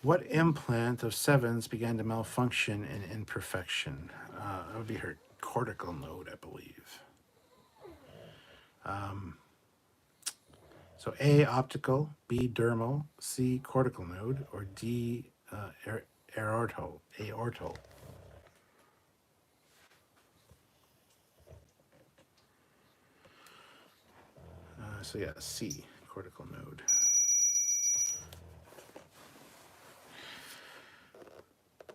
A: What implant of Seven's began to malfunction in imperfection? That would be her cortical node, I believe. So A, optical, B, dermal, C, cortical node, or D, aortal. So yeah, C, cortical node.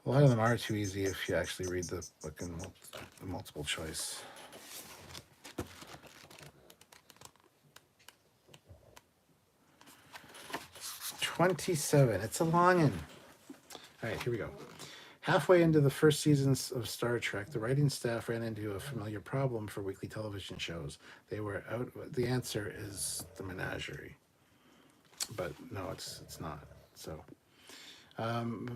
A: A lot of them are too easy if you actually read the book in the multiple choice. $27. It's a long one. All right, here we go. Halfway into the first seasons of Star Trek, the writing staff ran into a familiar problem for weekly television shows. They were out. The answer is the menagerie, but no, it's not. So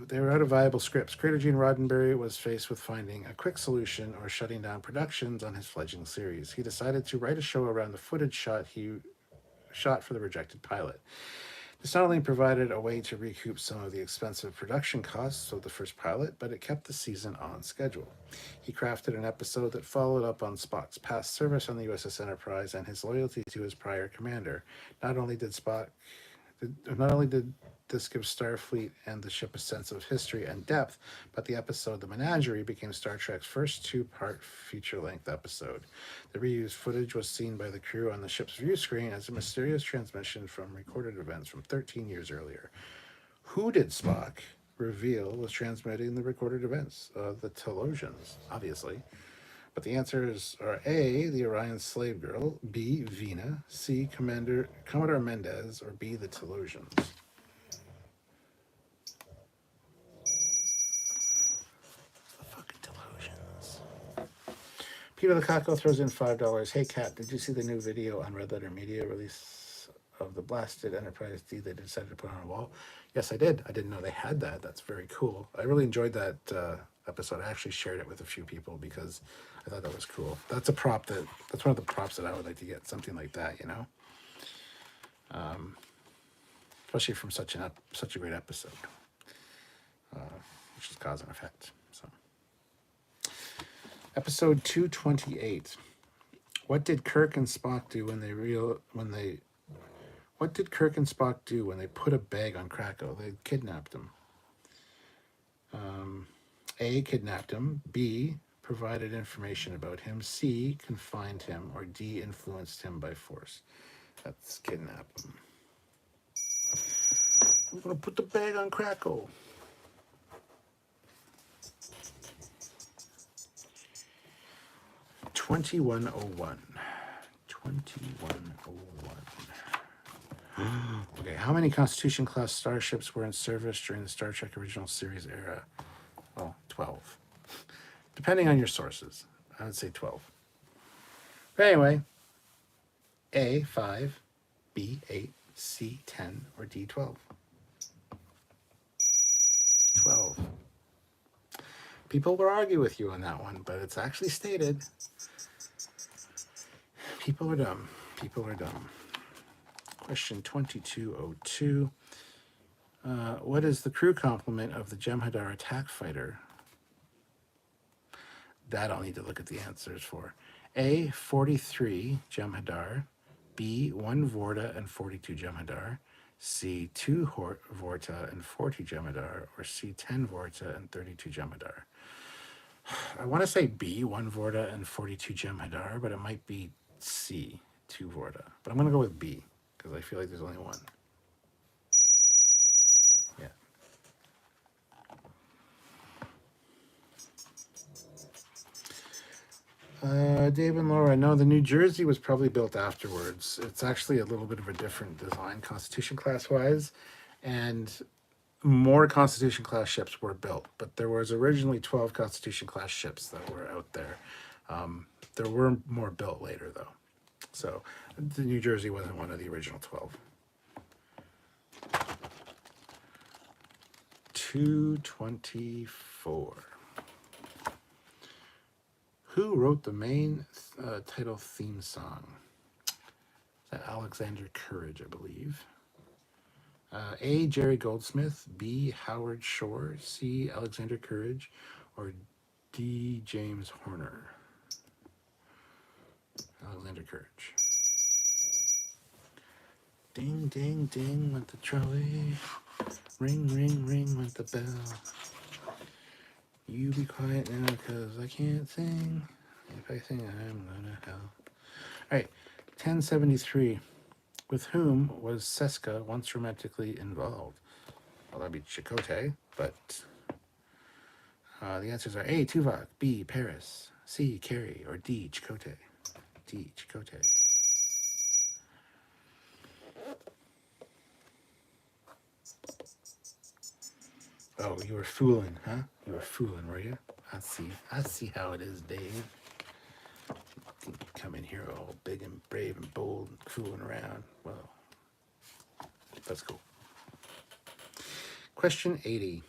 A: they were out of viable scripts. Creator Gene Roddenberry was faced with finding a quick solution or shutting down productions on his fledgling series. He decided to write a show around the footage he shot for the rejected pilot. This not only provided a way to recoup some of the expensive production costs of the first pilot, but it kept the season on schedule. He crafted an episode that followed up on Spock's past service on the USS Enterprise and his loyalty to his prior commander. Not only did this give Starfleet and the ship a sense of history and depth, but the episode The Menagerie became Star Trek's first two-part feature-length episode. The reused footage was seen by the crew on the ship's view screen as a mysterious transmission from recorded events from 13 years earlier. Who did Spock reveal was transmitting the recorded events? The Telosians, obviously. But the answers are A, the Orion slave girl, B, Vina, C, Commodore Mendez, or B, the Telosians. Peter the Cockle throws in $5. Hey, Kat, did you see the new video on Red Letter Media release of the blasted Enterprise D they decided to put on a wall? Yes, I did. I didn't know they had that. That's very cool. I really enjoyed that episode. I actually shared it with a few people because I thought that was cool. That's one of the props that I would like to get, something like that, you know? Especially from such a great episode, which is Cause and Effect. So. Episode 228. What did Kirk and Spock do when they put a bag on Krakow? They kidnapped him. A, kidnapped him. B, provided information about him. C, confined him. Or D, influenced him by force. That's kidnap him. I'm going to put the bag on Krakow. $21.01. Okay, how many Constitution-class starships were in service during the Star Trek original series era? Oh, 12. Depending on your sources, I would say 12. But anyway, A, 5, B, 8, C, 10, or D, 12. 12. People will argue with you on that one, but it's actually stated. People are dumb. People are dumb. Question 2202. What is the crew complement of the Jem'Hadar attack fighter? That I'll need to look at the answers for. A, 43 Jem'Hadar. B, 1 Vorta and 42 Jem'Hadar. C, 2 Vorta and 40 Jem'Hadar. Or C, 10 Vorta and 32 Jem'Hadar. I want to say B, 1 Vorta and 42 Jem'Hadar, but it might be C, 2 Vorta. But I'm going to go with B, because I feel like there's only one. Yeah. Dave and Laura, no, the New Jersey was probably built afterwards. It's actually a little bit of a different design, Constitution class-wise, and more Constitution class ships were built, but there was originally 12 Constitution class ships that were out there. There were more built later, though. So the New Jersey wasn't one of the original 12. 224. Who wrote the main title theme song? Alexander Courage, I believe. A, Jerry Goldsmith, B, Howard Shore, C, Alexander Courage, or D, James Horner. Alexander Courage. Ding, ding, ding went the trolley. Ring, ring, ring went the bell. You be quiet now, cause I can't sing. If I sing, I'm gonna hell. All right, 1073. With whom was Seska once romantically involved? Well, that'd be Chakotay, but the answers are A, Tuvok, B, Paris, C, Carrie, or D, Chakotay. D, Chakotay. Oh, you were fooling, huh? You were fooling, were you? I see. I see how it is, Dave. You come in here all big and brave and bold and fooling around. Well, that's cool. Question 80.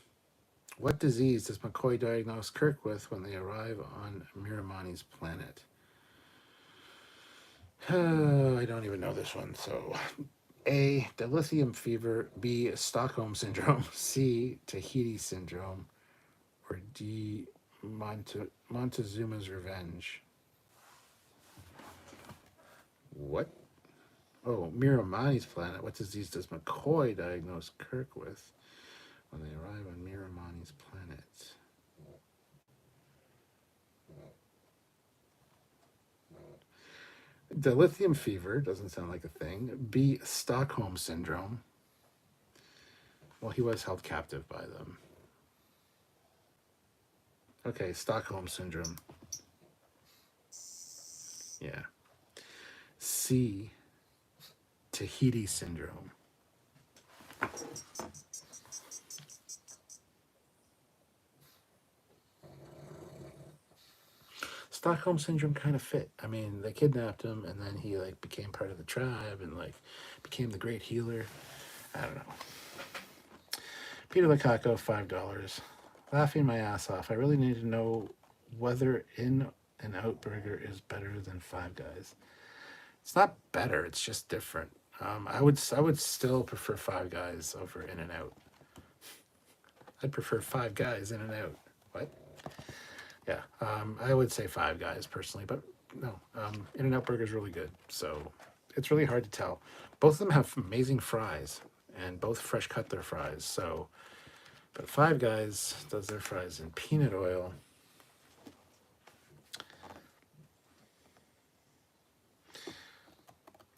A: What disease does McCoy diagnose Kirk with when they arrive on Miramani's planet? I don't even know this one. So, A, dilithium fever, B, Stockholm syndrome, C, Tahiti syndrome, or D, Montezuma's revenge. What? Oh, Miramani's planet. What disease does McCoy diagnose Kirk with when they arrive on Miramani's planet? Dilithium fever doesn't sound like a thing. B, Stockholm syndrome. Well, he was held captive by them. Okay, Stockholm syndrome. Yeah. C, Tahiti syndrome. Stockholm syndrome kind of fit. I mean, they kidnapped him, and then he like became part of the tribe, and like became the great healer. I don't know. Peter Lukaku, $5. Laughing my ass off. I really need to know whether In-N-Out Burger is better than Five Guys. It's not better. It's just different. I would still prefer Five Guys over In-N-Out. I'd prefer Five Guys In-N-Out. What? Yeah, I would say Five Guys personally, but no, In-N-Out Burger is really good. So it's really hard to tell. Both of them have amazing fries, and both fresh cut their fries. So, but Five Guys does their fries in peanut oil.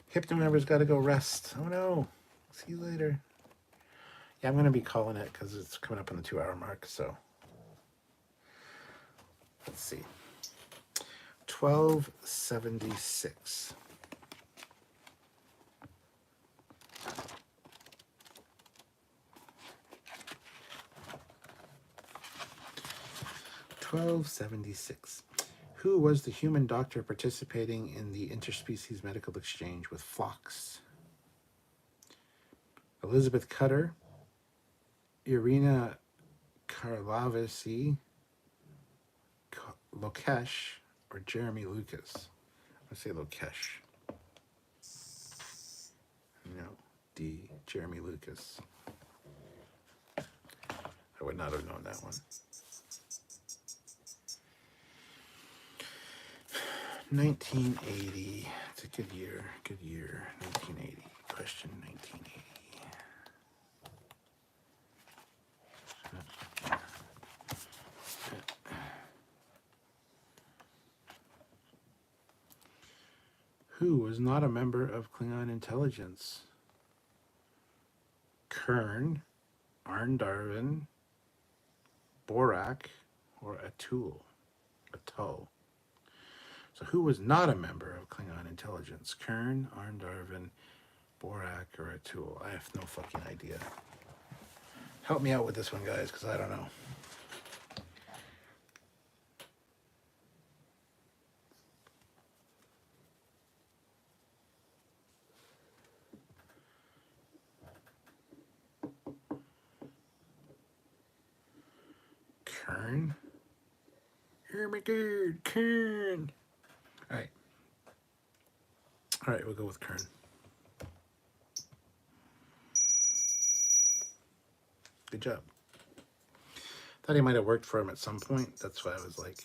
A: Hypno member's got to go rest. Oh no. See you later. Yeah, I'm going to be calling it because it's coming up on the 2-hour mark. So let's see. 1276. Who was the human doctor participating in the interspecies medical exchange with Phlox? Elizabeth Cutter, Irina Karlavisi, Lokesh, or Jeremy Lucas? Let's say Lokesh. No, D, Jeremy Lucas. I would not have known that one. 1980. It's a good year. Good year. 1980. Question 1980. Who was not a member of Klingon intelligence? Kern, Arndarvin, Borak, or Atul? So who was not a member of Klingon intelligence? Kern, Arndarvin, Borak, or Atul? I have no fucking idea. Help me out with this one, guys, because I don't know. Kern? Oh my god, Kern! Alright. Alright, we'll go with Kern. Good job. Thought he might have worked for him at some point. That's why I was like...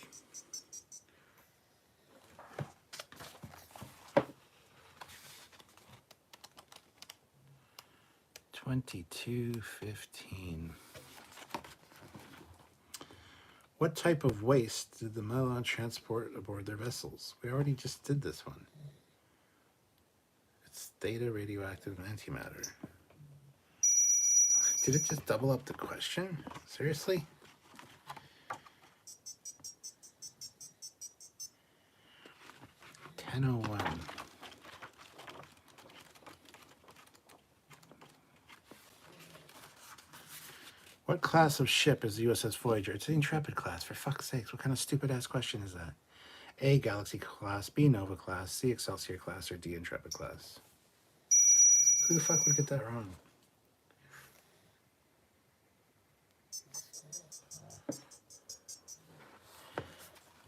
A: $22.15. What type of waste did the Melon transport aboard their vessels? We already just did this one. It's theta, radioactive, and antimatter. Did it just double up the question? Seriously? $10.01. What class of ship is the USS Voyager? It's the Intrepid class, for fuck's sakes. What kind of stupid ass question is that? A, Galaxy class, B, Nova class, C, Excelsior class, or D, Intrepid class? Who the fuck would get that wrong?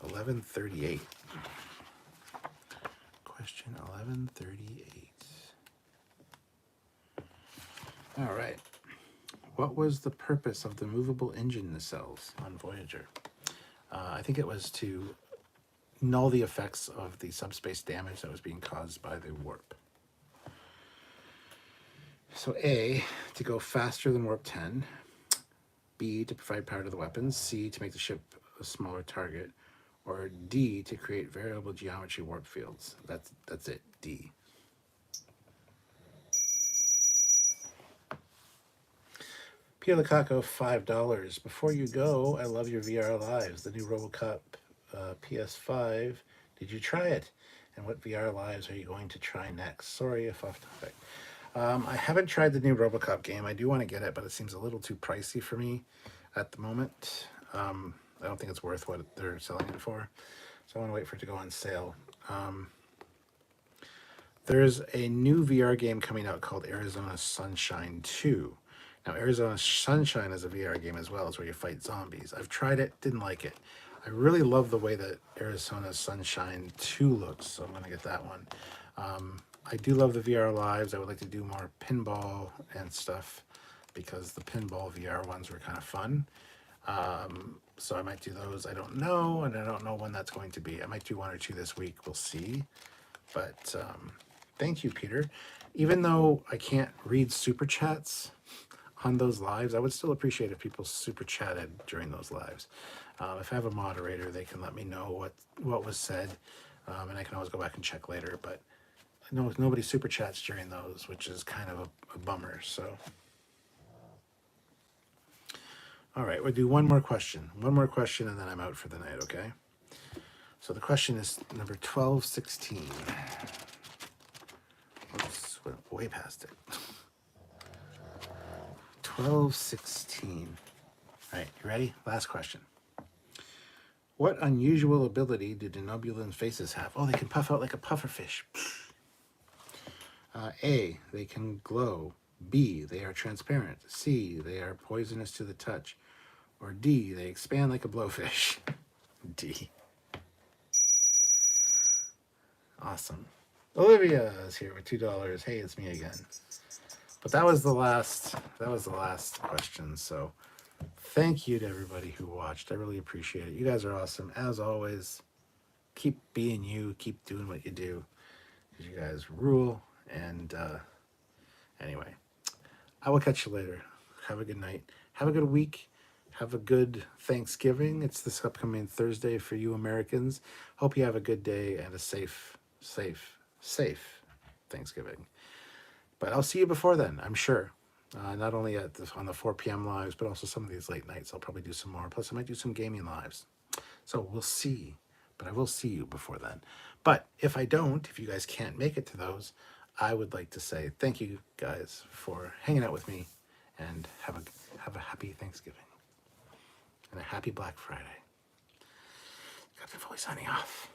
A: $11.38. Question 1138. All right. What was the purpose of the movable engine nacelles on Voyager? I think it was to null the effects of the subspace damage that was being caused by the warp. So A, to go faster than warp 10. B, to provide power to the weapons. C, to make the ship a smaller target. Or D, to create variable geometry warp fields. That's it, D. Pia Lukaku, $5. Before you go, I love your VR Lives, the new RoboCop PS5. Did you try it? And what VR Lives are you going to try next? Sorry if off topic. I haven't tried the new RoboCop game. I do want to get it, but it seems a little too pricey for me at the moment. I don't think it's worth what they're selling it for. So I want to wait for it to go on sale. There's a new VR game coming out called Arizona Sunshine 2. Now, Arizona Sunshine is a VR game as well. It's where you fight zombies. I've tried it, didn't like it. I really love the way that Arizona Sunshine 2 looks, so I'm going to get that one. I do love the VR Lives. I would like to do more pinball and stuff because the pinball VR ones were kind of fun. So I might do those. I don't know, and I don't know when that's going to be. I might do one or two this week. We'll see. But thank you, Peter. Even though I can't read super chats on those lives, I would still appreciate if people super chatted during those lives. If I have a moderator, they can let me know what was said, and I can always go back and check later. But no, nobody super chats during those, which is kind of a bummer. So, all right, we'll do one more question, and then I'm out for the night. Okay. So the question is number 1216. Oops, we're way past it. 1216. All right, you ready? Last question. What unusual ability do denobulin faces have? Oh, they can puff out like a pufferfish. A, they can glow. B, they are transparent. C, they are poisonous to the touch. Or D, they expand like a blowfish. D. Awesome. Olivia is here with $2. Hey, it's me again. But that was the last question. So thank you to everybody who watched. I really appreciate it. You guys are awesome. As always, keep being you, keep doing what you do. Because you guys rule. And anyway, I will catch you later. Have a good night. Have a good week. Have a good Thanksgiving. It's this upcoming Thursday for you Americans. Hope you have a good day and a safe Thanksgiving. But I'll see you before then, I'm sure. Not only on the 4 p.m. lives, but also some of these late nights. I'll probably do some more. Plus, I might do some gaming lives. So we'll see. But I will see you before then. But if I don't, if you guys can't make it to those, I would like to say thank you guys for hanging out with me, and have a happy Thanksgiving and a happy Black Friday. Captain Foley signing off.